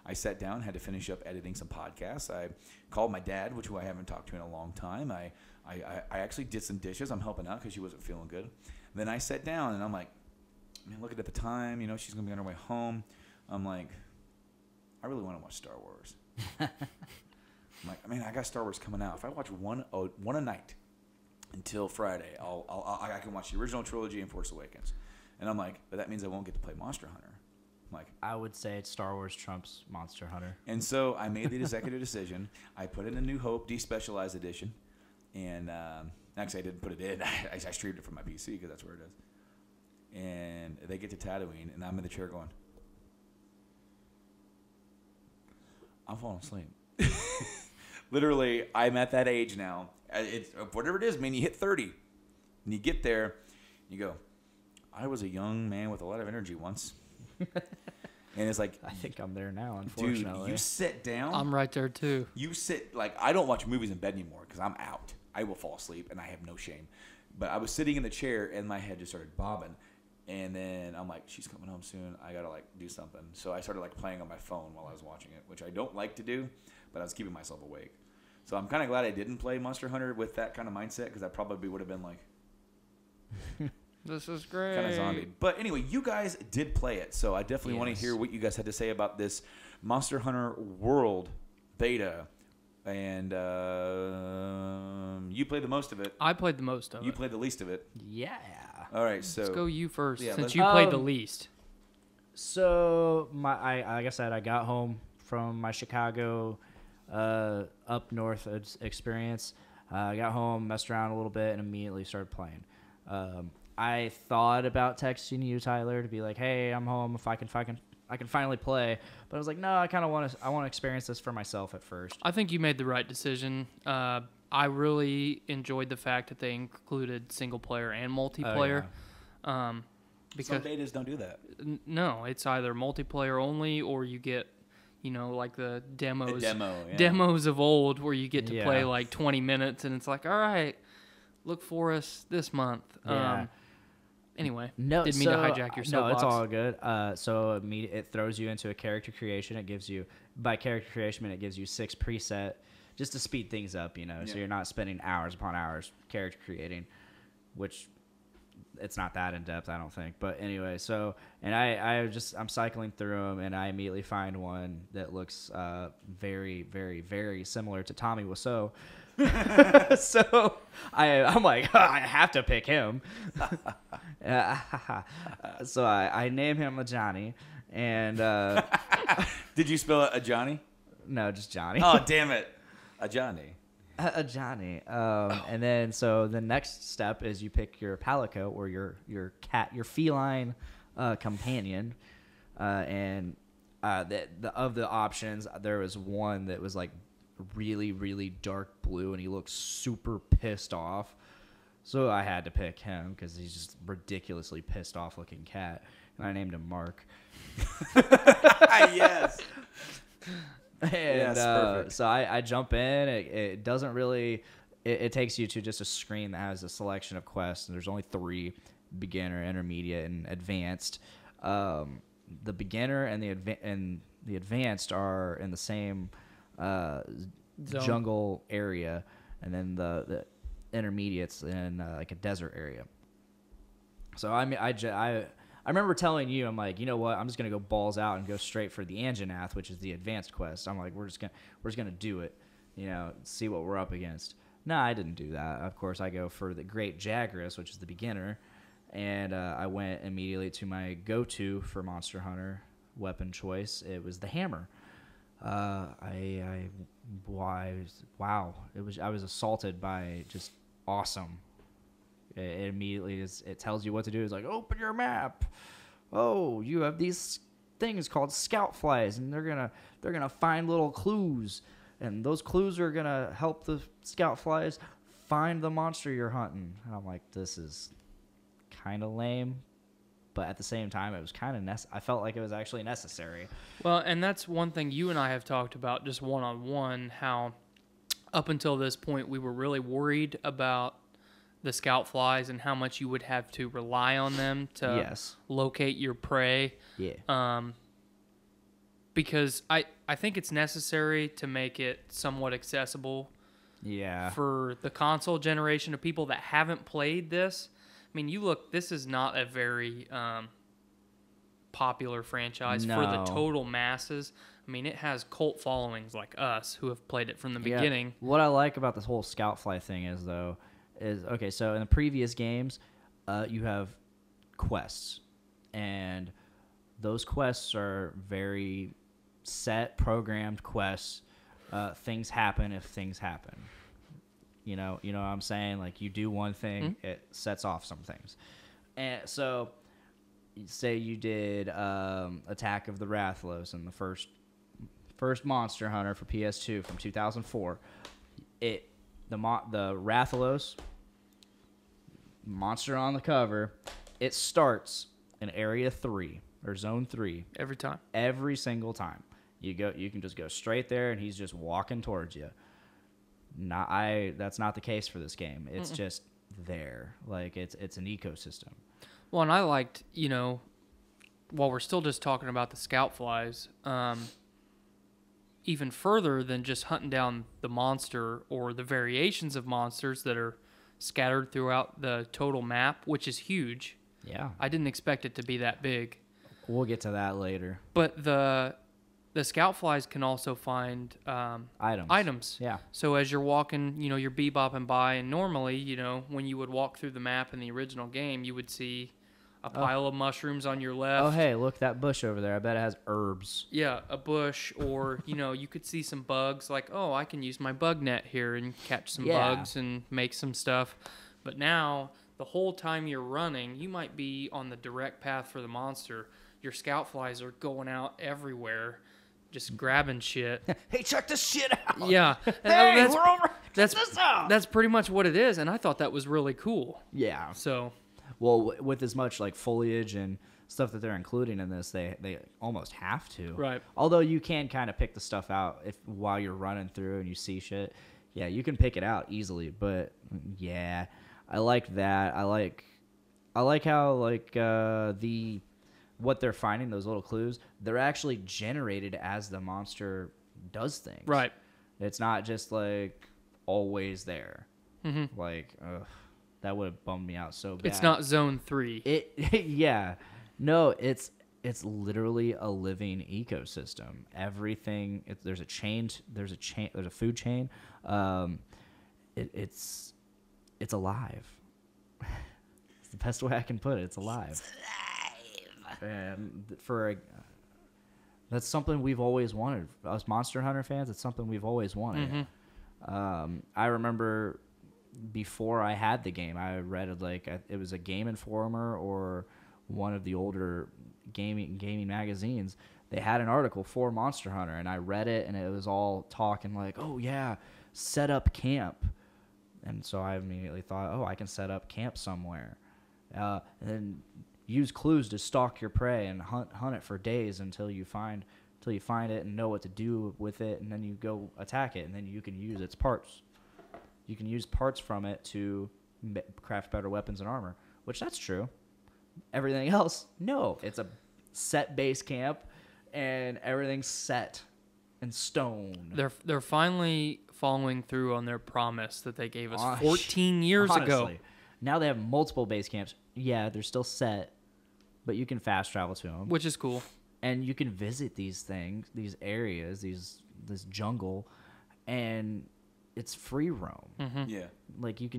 I sat down, had to finish up editing some podcasts. I called my dad, who I haven't talked to in a long time. I actually did some dishes. I'm helping out because she wasn't feeling good. And then I sat down, and I'm like, man, looking at the time, she's going to be on her way home. I'm like, I really want to watch Star Wars. I'm like, man, I got Star Wars coming out. If I watch one a night until Friday, I can watch the original trilogy and Force Awakens. And I'm like, but that means I won't get to play Monster Hunter. I'm like, I would say it's Star Wars trumps Monster Hunter. And so I made the executive decision. I put in a New Hope Despecialized Edition. And actually, I didn't put it in. I streamed it from my PC because that's where it is. And they get to Tatooine, and I'm in the chair going, I'm falling asleep. Literally, I'm at that age now. It's whatever it is, man. You hit 30, and you get there, you go, I was a young man with a lot of energy once. And it's like, I think I'm there now, unfortunately. Dude, you sit down. I'm right there, too. You sit, like, I don't watch movies in bed anymore because I'm out. I will fall asleep, and I have no shame. But I was sitting in the chair, and my head just started bobbing. And then I'm like, she's coming home soon. I gotta like do something. So I started like playing on my phone while I was watching it, which I don't like to do, but I was keeping myself awake. So I'm kind of glad I didn't play Monster Hunter with that kind of mindset, because I probably would have been like, this is great. Kind of zombie. But anyway, you guys did play it, so I definitely want to hear what you guys had to say about this Monster Hunter World beta. And you played the most of it. I played the most of it. You played the least of it. Yeah. All right, so let's go you first, yeah, since you played the least. So like I said, I got home from my Chicago up north experience. I got home, messed around a little bit, and immediately started playing. I thought about texting you, Tyler, to be like, "Hey, I'm home. If I can finally play." But I was like, "No, I want to experience this for myself at first." I think you made the right decision. I really enjoyed the fact that they included single player and multiplayer. Oh, yeah. Because some betas don't do that. No, it's either multiplayer only, or you get, like the demos. Yeah. Demos of old, where you get to play like 20 minutes, and it's like, all right, look for us this month. Yeah. Anyway, didn't mean to hijack your soapbox. No, it's all good. So it throws you into a character creation. It gives you, by character creation, it gives you 6 preset, just to speed things up, so you're not spending hours upon hours character creating, which it's not that in depth, I don't think. But anyway, so, and I'm cycling through them, and I immediately find one that looks very, very, very similar to Tommy Wiseau. So I'm like, I have to pick him. So I name him a Johnny, and Did you spell it a Johnny? No, just Johnny. Oh, damn it, a Johnny. A Johnny. And then so the next step is you pick your palico, or your cat, your feline companion, and of the options, there was one that was like really, really dark blue, and he looked super pissed off. So I had to pick him because he's just ridiculously pissed off looking cat, and I named him Mark. Yes. And perfect. so I jump in. It doesn't really. It takes you to just a screen that has a selection of quests, and there's only 3: beginner, intermediate, and advanced. The beginner and the advanced are in the same jungle area, and then the intermediates in like a desert area. So I remember telling you, I'm like, you know what? I'm just gonna go balls out and go straight for the Anjanath, which is the advanced quest. I'm like, we're just gonna do it, see what we're up against. No, I didn't do that. Of course, I go for the Great Jagras, which is the beginner, and I went immediately to my go-to for Monster Hunter weapon choice. It was the hammer. I was assaulted by just awesome. It immediately it tells you what to do. It's like, open your map. Oh, you have these things called scout flies, and they're gonna find little clues, and those clues are gonna help the scout flies find the monster you're hunting. And I'm like, this is kind of lame, but at the same time, it was kind of I felt like it was actually necessary. Well, and that's one thing you and I have talked about just one-on-one, how up until this point we were really worried about the scout flies and how much you would have to rely on them to locate your prey. Yeah. Because I think it's necessary to make it somewhat accessible. Yeah. For the console generation of people that haven't played this. I mean, this is not a very popular franchise for the total masses. I mean, it has cult followings like us who have played it from the beginning. What I like about this whole scout fly thing is, okay, so in the previous games, you have quests, and those quests are very set, programmed quests. Things happen if things happen. You know what I'm saying? Like, you do one thing, it sets off some things. And so, say you did Attack of the Rathalos in the first Monster Hunter for PS2 from 2004. The Rathalos monster on the cover, it starts in Area 3 or Zone 3 every time. Every single time. You can just go straight there, and he's just walking towards you. That's not the case for this game. It's just there. Like, it's an ecosystem. Well, and I liked, while we're still just talking about the scout flies, even further than just hunting down the monster or the variations of monsters that are scattered throughout the total map, which is huge. Yeah. I didn't expect it to be that big. We'll get to that later. But the scout flies can also find items. Yeah. So as you're walking, you're bebopping by, and normally, when you would walk through the map in the original game, you would see a pile of mushrooms on your left. Oh, hey, look, that bush over there. I bet it has herbs. Yeah, a bush, or, you could see some bugs, like, oh, I can use my bug net here and catch some bugs and make some stuff. But now, the whole time you're running, you might be on the direct path for the monster. Your scout flies are going out everywhere, just grabbing shit. Hey, check this shit out. Yeah. Hey, we're over. Check this out. That's pretty much what it is, and I thought that was really cool. Yeah. So, well, with as much like foliage and stuff that they're including in this, they almost have to. Right. Although you can kind of pick the stuff out while you're running through and you see shit. Yeah, you can pick it out easily. But yeah, I like that. I like how what they're finding, those little clues, they're actually generated as the monster does things. Right. It's not just like always there. Mm-hmm. Like, that would have bummed me out so bad. It's not Zone 3. Yeah. No, it's literally a living ecosystem. Everything, there's a food chain. It's alive. It's the best way I can put it. It's alive. And that's something we've always wanted. Us Monster Hunter fans, it's something we've always wanted. Mm-hmm. I remember before I had the game, I read it was a Game Informer or one of the older gaming magazines. They had an article for Monster Hunter, and I read it, and it was all talking like, oh yeah, set up camp. And so I immediately thought, oh, I can set up camp somewhere. And then use clues to stalk your prey and hunt it for days until you find it and know what to do with it, and then you go attack it, and then you can use its parts. You can use parts from it to craft better weapons and armor, which that's true. Everything else, no. It's a set base camp, and everything's set in stone. They're finally following through on their promise that they gave us 14 years ago. Now they have multiple base camps. Yeah, they're still set, but you can fast travel to them, which is cool. And you can visit these things, these areas, this jungle, and it's free roam. Mm-hmm. Yeah, like you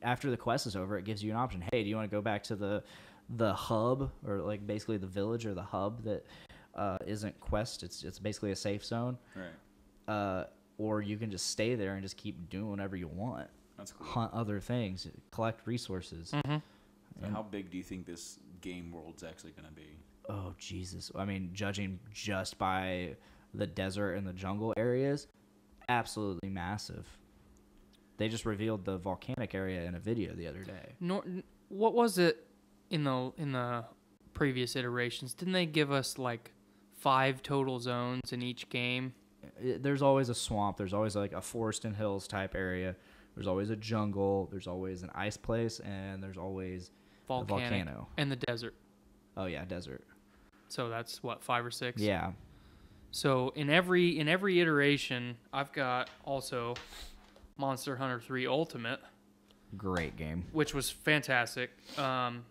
after the quest is over, it gives you an option. Hey, do you want to go back to the hub, or like basically the village or the hub that isn't quest? It's basically a safe zone. Right. Or you can just stay there and just keep doing whatever you want. That's cool. Hunt other things, collect resources. Mm-hmm. So how big do you think this game world's actually going to be? Oh, Jesus. I mean, judging just by the desert and the jungle areas, absolutely massive. They just revealed the volcanic area in a video the other day. What was it in the previous iterations? Didn't they give us like 5 total zones in each game? There's always a swamp. There's always like a forest and hills type area. There's always a jungle. There's always an ice place, and there's always a volcano. And the desert. Oh yeah, desert. So that's what, 5 or 6? Yeah. So in every iteration, I've got also Monster Hunter 3 Ultimate. Great game. Which was fantastic. Lost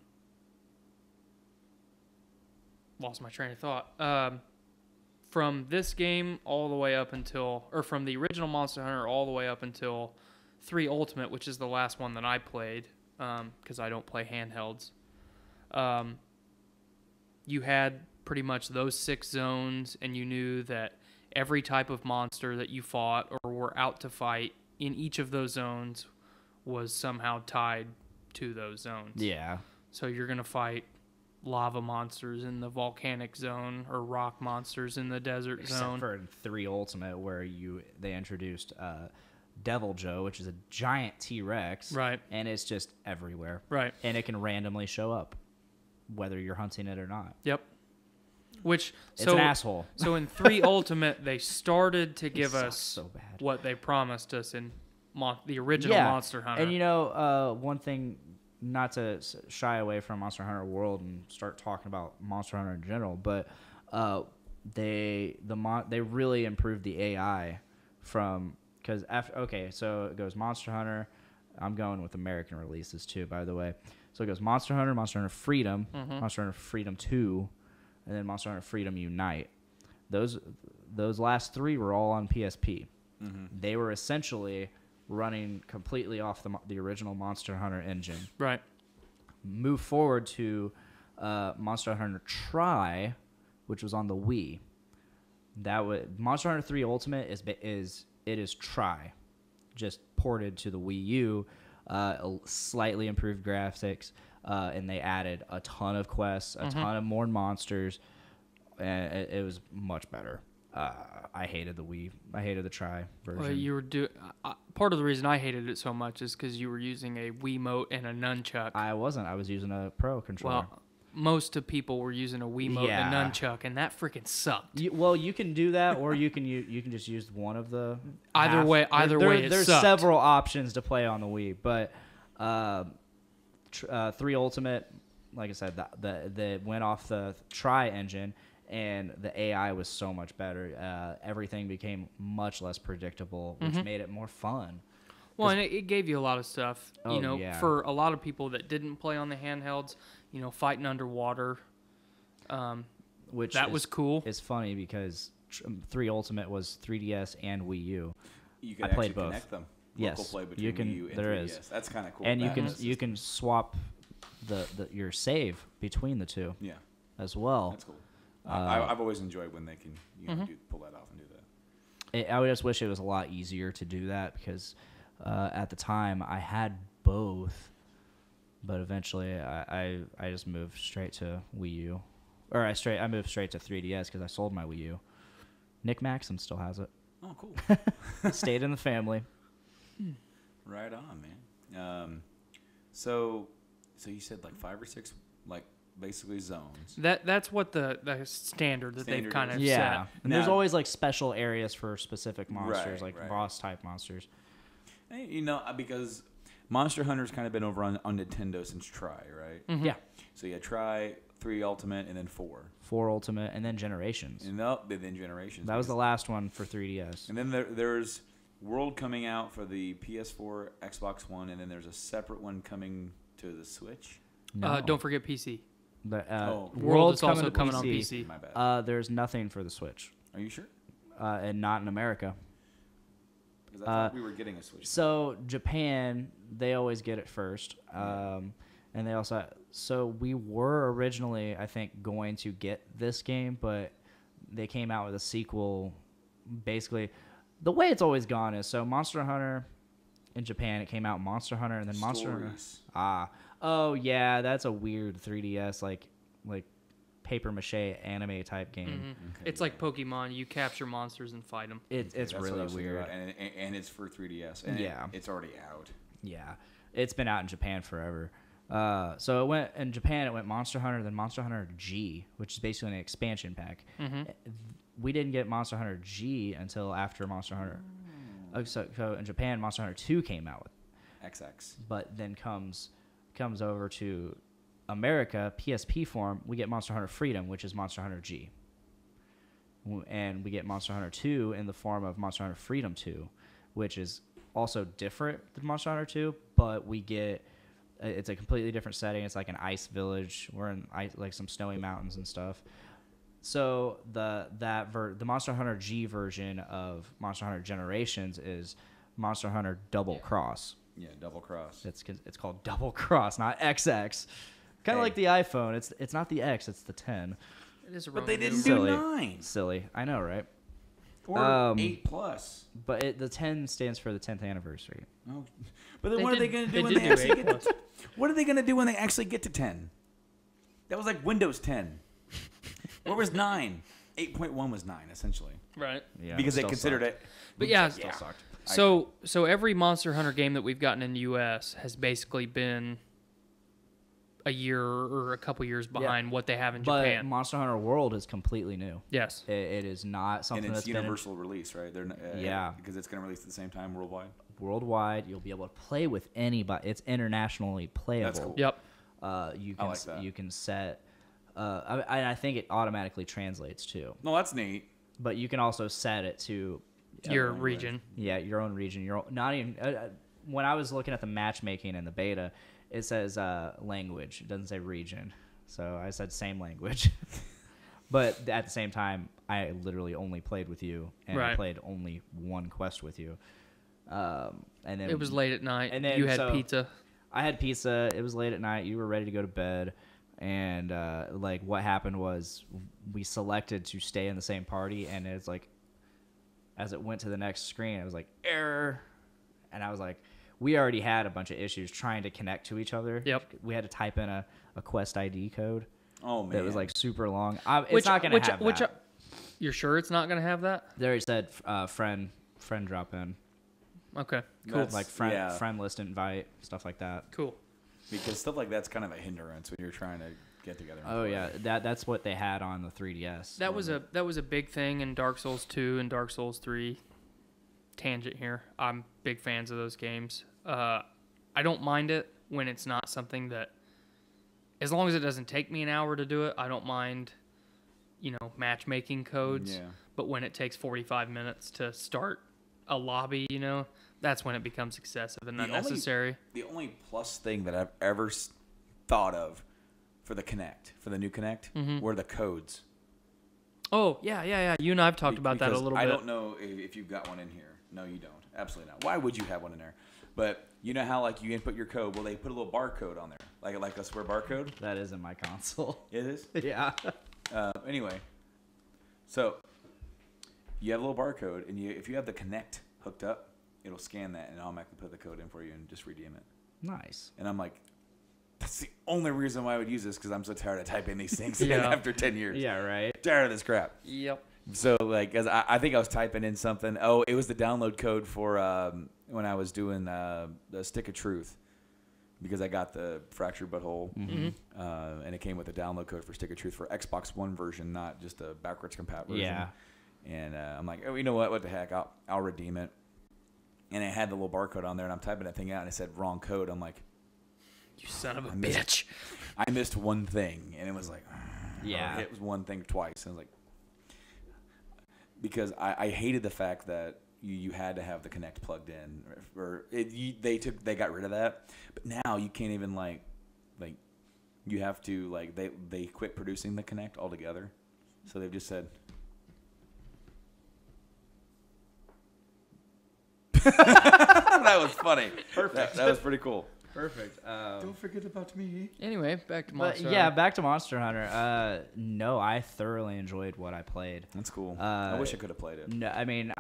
my train of thought. From this game all the way up until, or from the original Monster Hunter all the way up until 3 Ultimate, which is the last one that I played, because I don't play handhelds. You had pretty much those 6 zones, and you knew that every type of monster that you fought or were out to fight in each of those zones was somehow tied to those zones. Yeah. So you're going to fight lava monsters in the volcanic zone or rock monsters in the desert zone. Except for 3 Ultimate, where they introduced Devil Joe, which is a giant T-Rex. Right. And it's just everywhere. Right. And it can randomly show up, whether you're hunting it or not. Yep. It's an asshole. So in 3 Ultimate, they started to give us so bad. what they promised us in the original Monster Hunter. And one thing not to shy away from Monster Hunter World and start talking about Monster Hunter in general, but they really improved the AI from because so it goes Monster Hunter. I'm going with American releases too, by the way. So it goes Monster Hunter Freedom, Monster Hunter Freedom 2, and then Monster Hunter Freedom Unite. Those last 3 were all on PSP. They were essentially running completely off the original Monster Hunter engine. Right. Move forward to Monster Hunter Tri, which was on the Wii. Monster Hunter 3 Ultimate is Tri, just ported to the Wii U, slightly improved graphics, and they added a ton of quests, a ton of more monsters, and it was much better. I hated the Wii. I hated the Tri version. Well, you were part of the reason I hated it so much is because you were using a Wiimote and a nunchuck. I wasn't. I was using a Pro controller. Well, most of people were using a Wiimote and a nunchuck, and that freaking sucked. You can do that, or you can just use one of the. Either way, there's sucked. Several options to play on the Wii, but 3 Ultimate, like I said, the went off the Tri engine. And the AI was so much better. Everything became much less predictable, which made it more fun. Well, and it gave you a lot of stuff. For a lot of people that didn't play on the handhelds, fighting underwater, was cool. It's funny because 3 Ultimate was 3DS and Wii U. You can played both. Connect them. Yes, Local play between Wii U and 3DS. That's kind of cool. And you can swap your save between the two. Yeah, as well. That's cool. I've always enjoyed when they can pull that off and do that. I would just wish it was a lot easier to do that because at the time I had both, but eventually I just moved straight to Wii U, or I moved straight to 3DS because I sold my Wii U. Nick Maxim still has it. Oh, cool. Stayed in the family. Right on, man. So you said like 5 or 6 basically zones. That's what the standard that they've kind of set. Yeah, and there's always like special areas for specific monsters, right. boss type monsters. Hey, because Monster Hunter's kind of been over on Nintendo since Tri, right? Yeah. So you had Tri, 3 Ultimate, and then 4. 4 Ultimate, and then Generations. And then Generations. That was the last one for 3DS. And then there's World coming out for the PS4, Xbox One, and then there's a separate one coming to the Switch. No. Don't forget PC. World is also coming on PC. My bad. There's nothing for the Switch. Are you sure? And not in America. Because I thought we were getting a Switch. So Japan, they always get it first. And they also... So we were originally, I think, going to get this game, but they came out with a sequel. Basically, the way it's always gone is, so Monster Hunter in Japan, it came out Monster Hunter, and then Monster Hunter... Oh, yeah, that's a weird 3DS, like paper mache anime type game. Okay, it's like Pokemon. You capture monsters and fight them. It's really weird. And it's for 3DS. And it's already out. Yeah. It's been out in Japan forever. So it went in Japan, it went Monster Hunter, then Monster Hunter G, which is basically an expansion pack. We didn't get Monster Hunter G until after Monster Hunter. So in Japan, Monster Hunter 2 came out with XX. But then comes over to America, PSP form, we get Monster Hunter Freedom, which is Monster Hunter G. And we get Monster Hunter 2 in the form of Monster Hunter Freedom 2, which is also different than Monster Hunter 2, but we get... It's a completely different setting. It's like an ice village. We're in like some snowy mountains and stuff. So the Monster Hunter G version of Monster Hunter Generations is Monster Hunter Double Cross. Yeah, Double Cross. It's called Double Cross, not XX. Kind of like the iPhone. It's not the X, it's the 10. It is a but they didn't do 9. Silly. I know, right? Or 8 plus. But the 10 stands for the 10th anniversary. Oh. But then what are they going to do when they actually get to What are they going to do when they actually get to 10? That was like Windows 10. Where was 9? 8.1 was 9, essentially. Right. Yeah, because they considered it. But yeah, still sucked. So every Monster Hunter game that we've gotten in the U.S. has basically been a year or a couple years behind what they have in Japan. But Monster Hunter World is completely new. Yes. It is not something that's universal release, right? They're yeah. Because it's going to release at the same time worldwide. worldwide. You'll be able to play with anybody. It's internationally playable. That's cool. Yep. You can set. I think it automatically translates too. No, that's neat. But you can also set it to Your region. Yeah, your own region. Not even. When I was looking at the matchmaking in the beta, it says language. It doesn't say region. So I said same language. But at the same time, I literally only played with you, and I played only one quest with you. And then it was late at night. And then you had pizza. I had pizza. It was late at night. You were ready to go to bed. And like what happened was we selected to stay in the same party, and it's like as it went to the next screen, it was like error, and I was like, we already had a bunch of issues trying to connect to each other. Yep. We had to type in a quest ID code. Oh man, that was like super long. It's not gonna have that. You're sure it's not gonna have that? There it said friend drop in. Okay, cool. That's, like friend list invite, stuff like that. Cool. Because stuff like that's kind of a hindrance when you're trying to get together. And Oh play. yeah, that's what they had on the 3DS. That was a big thing in Dark Souls 2 and Dark Souls 3. Tangent here. I'm big fans of those games. I don't mind it when it's not something that, as long as it doesn't take me an hour to do it, I don't mind, matchmaking codes. Yeah. But when it takes 45 minutes to start a lobby, that's when it becomes excessive and unnecessary. The only plus thing that I've ever thought of for the new Kinect, were the codes. Oh, yeah. You and I have talked about that a little bit. I don't know if you've got one in here. No, you don't. Absolutely not. Why would you have one in there? But you know how like you input your code? Well, they put a little barcode on there, like a square barcode. That is in my console. It is? Yeah. Anyway, so you have a little barcode, and if you have the Kinect hooked up, it'll scan that and automatically put the code in for you and just redeem it. Nice. And I'm like, that's the only reason why I would use this, because I'm so tired of typing these things in after 10 years. Yeah, right. Tired of this crap. Yep. So, like, as I think I was typing in something. Oh, it was the download code for when I was doing the Stick of Truth, because I got the Fractured Butthole, and it came with a download code for Stick of Truth for Xbox One version, not just a backwards compatible version. Yeah. And I'm like, oh, you know what? What the heck? I'll redeem it. And it had the little barcode on there, and I'm typing that thing out, and it said wrong code. I'm like, you son of a bitch. I missed one thing, and it was like, yeah. It was one thing twice. And I was like, because I hated the fact that you had to have the Kinect plugged in, or they got rid of that. But now you can't even like you have to they quit producing the Kinect altogether. So they've just said. That was funny. Perfect. That was pretty cool. Perfect. Don't forget about me. Anyway, back to Monster Hunter. Yeah, back to Monster Hunter. No, I thoroughly enjoyed what I played. That's cool. I wish I could have played it. No, I mean,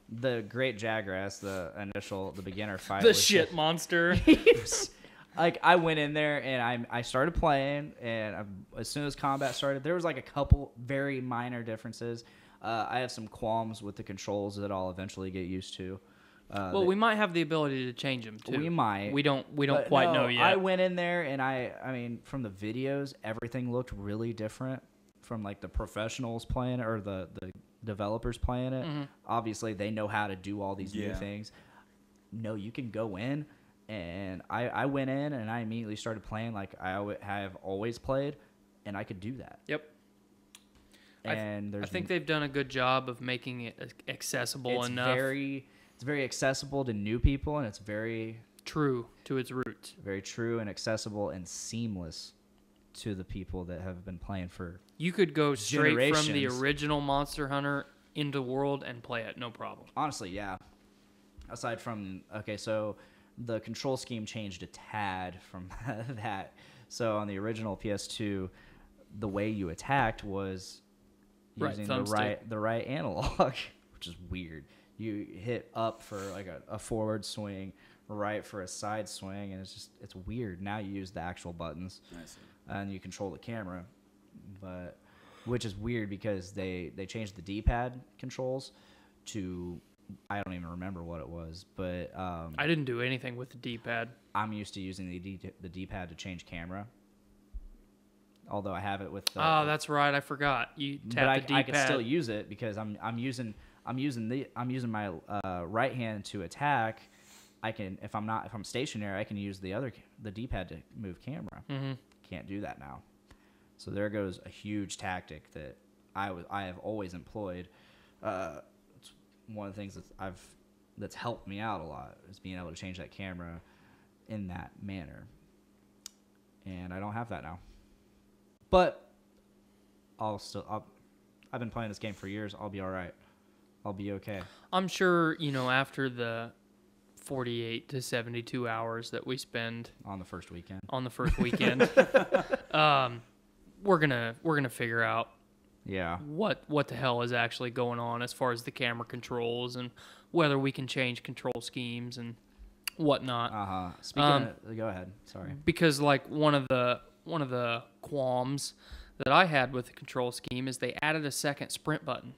the Great Jagras, the beginner fight. The shit monster. Like, I went in there and I started playing, and as soon as combat started, there was like a couple very minor differences. I have some qualms with the controls that I'll eventually get used to. Well, we might have the ability to change them too. We might. We don't quite know yet. I went in there and I mean, from the videos, everything looked really different from like the professionals playing it or the developers playing it. Obviously, they know how to do all these new things. No, you can go in, and I went in and I immediately started playing like I have always played, and I could do that. Yep. And I think they've done a good job of making it accessible enough. It's very accessible to new people, and it's very true to its roots. Very true and accessible and seamless to the people that have been playing for You could go straight from the original Monster Hunter into World and play it, no problem. Honestly, yeah. Aside from, so the control scheme changed a tad from that. So on the original PS2, the way you attacked was using the right analog, which is weird. You hit up for like a forward swing, right for a side swing, and it's weird. Now you use the actual buttons, and you control the camera, which is weird because they changed the D-pad controls to, I don't even remember what it was, but I didn't do anything with the D-pad. I'm used to using the D-pad to change camera. Although I have it with the, that's right, I forgot. You tap the D-pad. I can still use it because I'm using my right hand to attack, if I'm stationary, I can use the D-pad to move camera. Mm-hmm. Can't do that now. So there goes a huge tactic that I have always employed. It's one of the things that's helped me out a lot is being able to change that camera in that manner. And I don't have that now. But I've been playing this game for years. I'll be all right. I'll be okay. I'm sure, after the 48 to 72 hours that we spend on the first weekend, we're gonna figure out what the hell is actually going on as far as the camera controls and whether we can change control schemes and whatnot. Speaking of, go ahead. Sorry. Because like one of the qualms that I had with the control scheme is they added a second sprint button.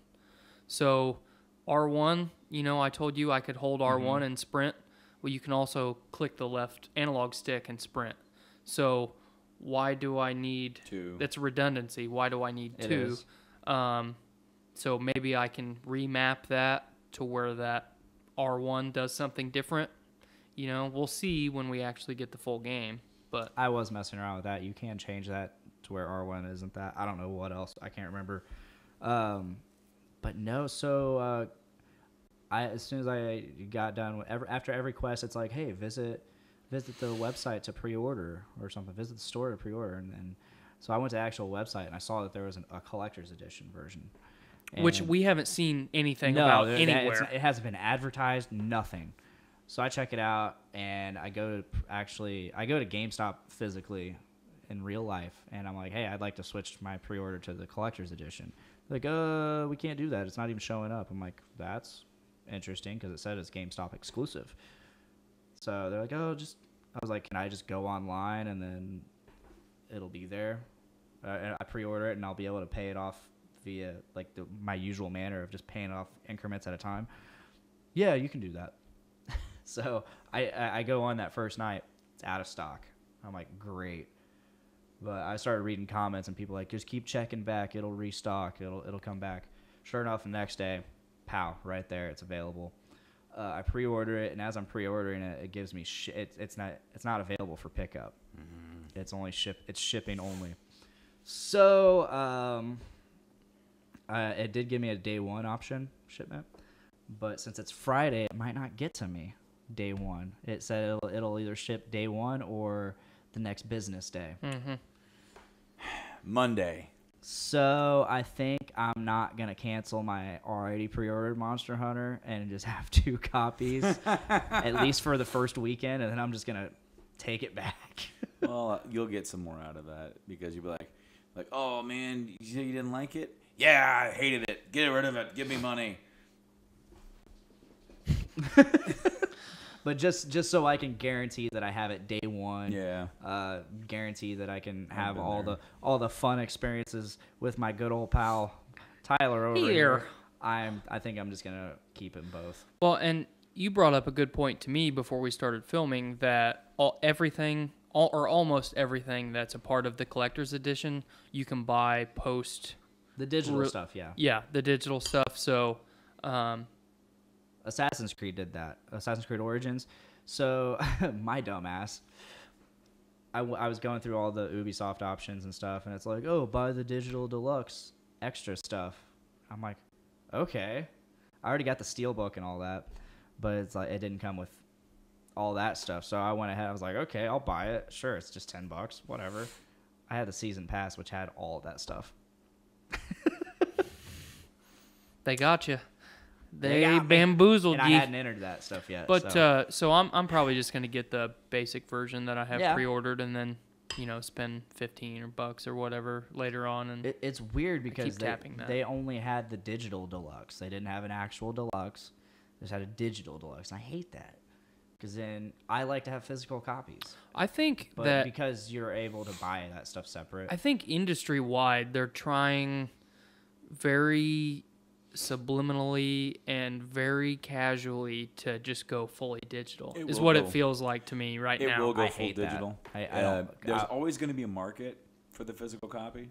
So R1, I told you I could hold R1 and sprint. Well, you can also click the left analog stick and sprint. So why do I need two? That's redundancy. Why do I need two? So maybe I can remap that to where that R1 does something different. We'll see when we actually get the full game. But I was messing around with that. You can change that to where R1 isn't that. I don't know what else. I can't remember. But no, so as soon as I got done, after every quest, it's like, hey, visit the website to pre-order or something. Visit the store to pre-order. And so I went to the actual website, and I saw that there was a collector's edition version. Which we haven't seen anything about anywhere. It hasn't been advertised, nothing. So I check it out, and I go to GameStop physically in real life, and I'm like, hey, I'd like to switch my pre-order to the collector's edition. They're like, we can't do that. It's not even showing up. I'm like, that's interesting because it said it's GameStop exclusive. So they're like, I was like, can I just go online and then it'll be there? I pre-order it, and I'll be able to pay it off via like my usual manner of just paying it off increments at a time. Yeah, you can do that. So I go on that first night. It's out of stock. I'm like, great. But I started reading comments, and people like, just keep checking back. It'll restock. It'll come back. Sure enough, the next day, pow, right there, it's available. I pre-order it, and as I'm pre-ordering it, it gives me it's not available for pickup. Mm-hmm. It's shipping only. So it did give me a day one option shipment, but since it's Friday, it might not get to me day one. It said it'll either ship day one or the next business day. Mm-hmm. Monday. So I think I'm not going to cancel my already pre-ordered Monster Hunter and just have 2 copies, at least for the first weekend, and then I'm just going to take it back. Well, you'll get some more out of that because you'll be like, oh, man, you didn't like it? Yeah, I hated it. Get rid of it. Give me money. But just so I can guarantee that I have it day one. Yeah. Guarantee that I can have all the fun experiences with my good old pal Tyler over here. I think I'm just gonna keep them both. Well, and you brought up a good point to me before we started filming that almost everything that's a part of the collector's edition you can buy post the digital stuff. Yeah. Yeah, the digital stuff. So. Assassin's Creed did that. Assassin's Creed Origins. So my dumbass, I was going through all the Ubisoft options and stuff, and it's like, oh, buy the digital deluxe extra stuff. I'm like, okay. I already got the Steelbook and all that, but it's like it didn't come with all that stuff. So I went ahead. I was like, okay, I'll buy it. Sure, it's just $10, whatever. I had the season pass, which had all of that stuff. They got you. They bamboozled you. And I hadn't entered that stuff yet. But so I'm probably just gonna get the basic version that I have pre-ordered, and then spend $15 or whatever later on. And it's weird because they only had the digital deluxe. They didn't have an actual deluxe. They just had a digital deluxe, and I hate that because then I like to have physical copies. I think but because you're able to buy that stuff separate. I think industry wide they're trying very subliminally and very casually to just go fully digital is what it feels like to me right now. It will go full digital. There's always going to be a market for the physical copy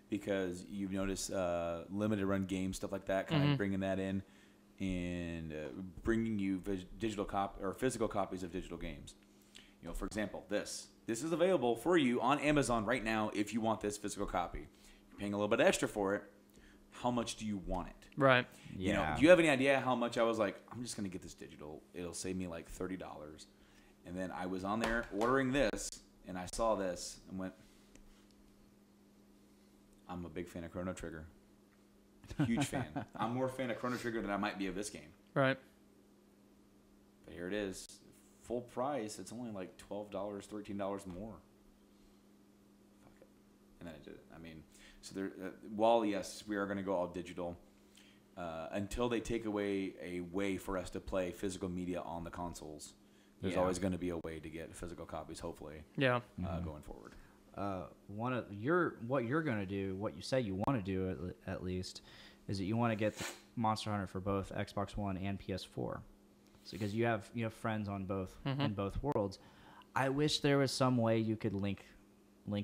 because you notice limited run games, stuff like that, kind of bringing that in. and bringing you digital or physical copies of digital games. You know, for example, this is available for you on Amazon right now if you want this physical copy. You're paying a little bit extra for it. How much do you want it? Right. Yeah. You know, do you have any idea how much I was like, I'm just going to get this digital. It'll save me like $30. And then I was on there ordering this, and I saw this and went, I'm a big fan of Chrono Trigger. Huge fan. I'm more a fan of Chrono Trigger than I might be of this game. Right. But here it is. Full price. It's only like $12, $13 more. Fuck it. And then I did it. I mean, so there. While yes, we are going to go all digital, until they take away a way for us to play physical media on the consoles. There's always going to be a way to get physical copies. Hopefully. Yeah. Going forward. What you're gonna do, what you say you want to do at least, is that you want to get the Monster Hunter for both Xbox One and PS4. So because you have friends on both in both worlds. I wish there was some way you could link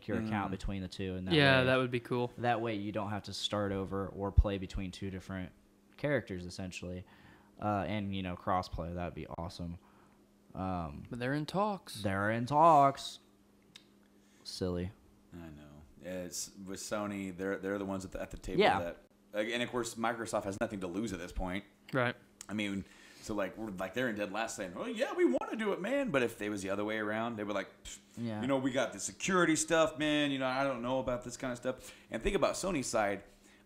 your account between the two, and that would be cool. That way you don't have to start over or play between two different characters essentially, and crossplay. That'd be awesome. But they're in talks. Silly. I know. It's with Sony. They're the ones at the table. Yeah. That, and of course, Microsoft has nothing to lose at this point. Right. I mean, so they're in dead last saying, "Oh yeah, we want to do it, man." But if it was the other way around, they were like, we got the security stuff, man. I don't know about this kind of stuff. And think about Sony's side.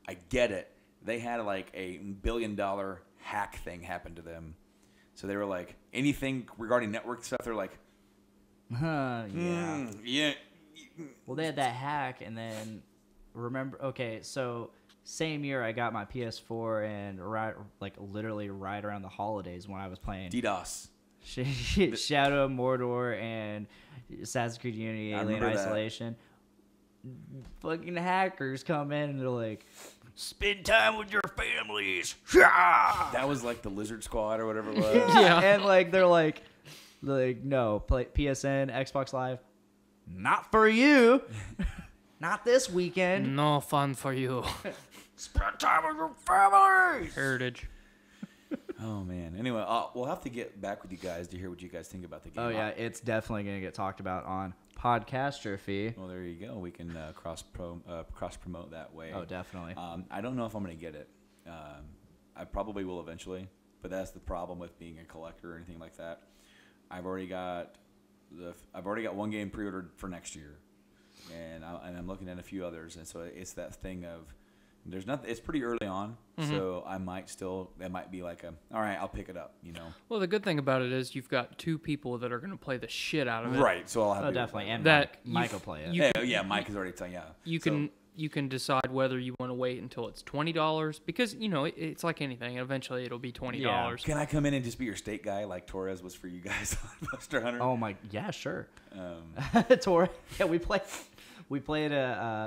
I get it. They had like a $1 billion hack thing happen to them, so they were like, anything regarding network stuff, they're like, yeah. Well, they had that hack, and then so same year I got my PS4, and literally right around the holidays when I was playing DDoS, Shadow of Mordor, and Assassin's Creed Unity, Alien Isolation. Fucking hackers come in and they're like, spend time with your families. That was like the Lizard Squad or whatever it was. Yeah, and they're like, no, play PSN, Xbox Live. Not for you. Not this weekend. No fun for you. Spend time with your families. Heritage. Oh, man. Anyway, we'll have to get back with you guys to hear what you guys think about the game. Oh, yeah. It's definitely going to get talked about on Podcastrophe. Well, there you go. We can cross-promote that way. Oh, definitely. I don't know if I'm going to get it. I probably will eventually, but that's the problem with being a collector or anything like that. I've already got one game pre-ordered for next year, and I'm looking at a few others, and so it's that thing of there's nothing. It's pretty early on, so that might be like all right, I'll pick it up. Well, the good thing about it is you've got two people that are going to play the shit out of it. Right. So I'll have definitely, and Mike will play it. Mike is already telling. Yeah. You can decide whether you want to wait until it's $20 because it's like anything. Eventually, it'll be $20. Yeah. Can I come in and just be your steak guy like Torres was for you guys on Monster Hunter? Oh my, yeah, sure. Torres, yeah, we played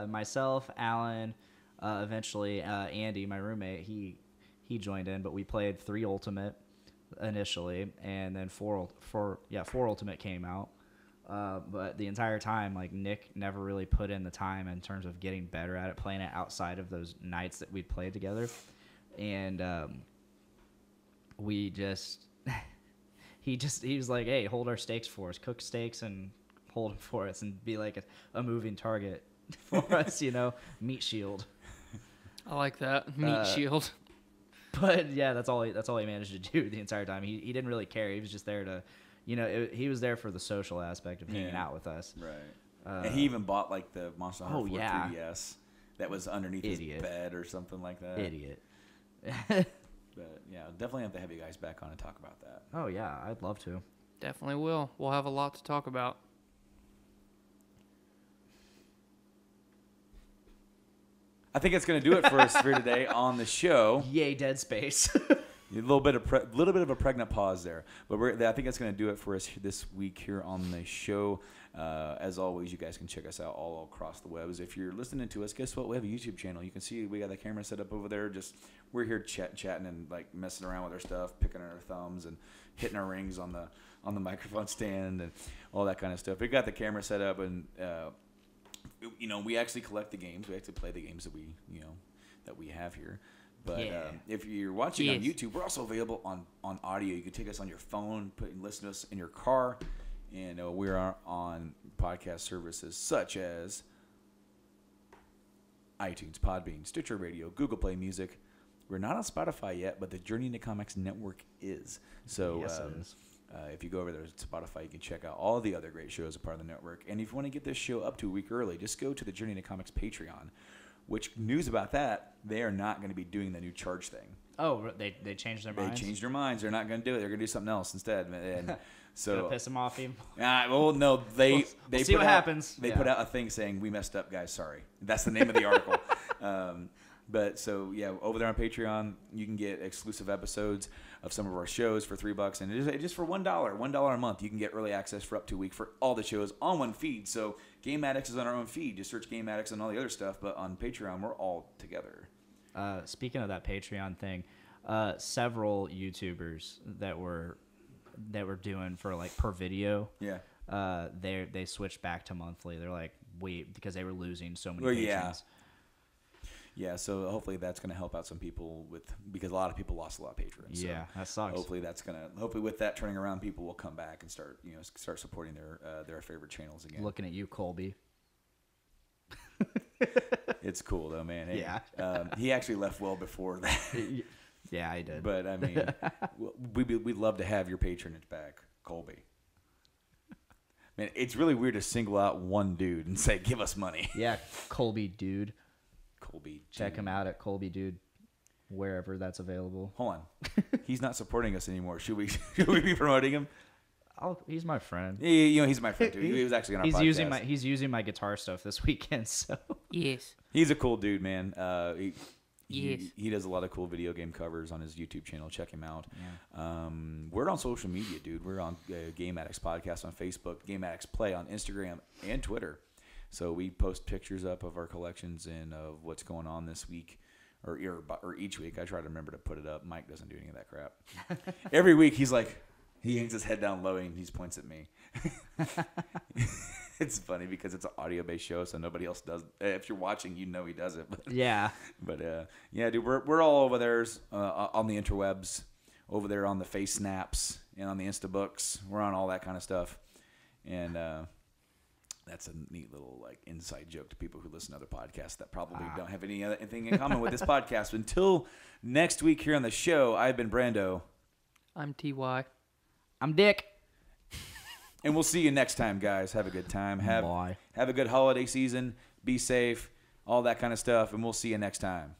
myself, Alan, eventually Andy, my roommate. He joined in, but we played 3 Ultimate initially, and then 4 Ultimate came out. But the entire time, Nick never really put in the time in terms of getting better at it, playing it outside of those nights that we'd played together. And he was like, hey, hold our steaks for us, cook steaks and hold them for us, and be like a moving target for us, meat shield. I like that, meat shield. But yeah, that's all he managed to do the entire time. He didn't really care. He was just there to. he was there for the social aspect of hanging out with us. Right. And he even bought the Monster Hunter 4 3DS that was underneath his bed or something like that. Idiot. But yeah, definitely have to have you guys back on and talk about that. Oh yeah, I'd love to. Definitely will. We'll have a lot to talk about. I think it's going to do it for us for today on the show. Yay, Dead Space. A little bit of a pregnant pause there, but I think that's going to do it for us this week here on the show. As always, you guys can check us out all across the webs. If you're listening to us, guess what? We have a YouTube channel. You can see we got the camera set up over there. We're here chatting and messing around with our stuff, picking our thumbs and hitting our rings on the microphone stand and all that kind of stuff. We got the camera set up, and we actually collect the games. We actually play the games that we have here. But if you're watching on YouTube, we're also available on audio. You can take us on your phone, listen to us in your car. And we are on podcast services such as iTunes, Podbean, Stitcher Radio, Google Play Music. We're not on Spotify yet, but the Journey into Comics Network is. So yes, it is. If you go over there to Spotify, you can check out all the other great shows a part of the network. And if you want to get this show up to a week early, just go to the Journey into Comics Patreon. Which, news about that, they are not going to be doing the new charge thing. Oh, they changed their minds? They changed their minds. They're not going to do it. They're going to do something else instead. And so gonna piss them off even. Well, no, they see what happens. They put out a thing saying, "We messed up, guys. Sorry." That's the name of the article. But so yeah, over there on Patreon, you can get exclusive episodes of some of our shows for $3, and it is just for $1 a month. You can get early access for up to a week for all the shows on one feed. So Game Addicts is on our own feed. Just search Game Addicts and all the other stuff. But on Patreon, we're all together. Speaking of that Patreon thing, several YouTubers that were doing for like per video. Yeah. They switched back to monthly. They're like, because they were losing so many patrons. Yeah. Yeah, so hopefully that's going to help out some people because a lot of people lost a lot of patrons. So yeah, that sucks. Hopefully with that turning around, people will come back and start supporting their favorite channels again. Looking at you, Colby. It's cool though, man. Hey, yeah. He actually left well before that. Yeah, I did. But I mean, we'd love to have your patronage back, Colby. Man, it's really weird to single out one dude and say, "Give us money." Yeah, Colby Dude. Colby. Check him out at Colby Dude, wherever that's available. Hold on, he's not supporting us anymore. Should we be promoting him? He's my friend. Yeah, he's my friend too. He was actually on our podcast. He's using my guitar stuff this weekend. So yes, he's a cool dude, man. Yes. He does a lot of cool video game covers on his YouTube channel. Check him out. Yeah. We're on social media, dude. We're on Game Addicts Podcast on Facebook, Game Addicts Play on Instagram and Twitter. So we post pictures up of our collections and of what's going on this week or each week. I try to remember to put it up. Mike doesn't do any of that crap. Every week he's like, he hangs his head down low and he points at me. It's funny because it's an audio-based show, so nobody else does. If you're watching, you know he does it. But, yeah. But yeah, dude, we're all over there on the interwebs, over there on the face snaps and on the Instabooks. We're on all that kind of stuff, and that's a neat little like inside joke to people who listen to other podcasts that probably don't have anything in common with this podcast. Until next week here on the show, I've been Brando. I'm TY. I'm Dick. And we'll see you next time, guys. Have a good time. Have a good holiday season. Be safe. All that kind of stuff. And we'll see you next time.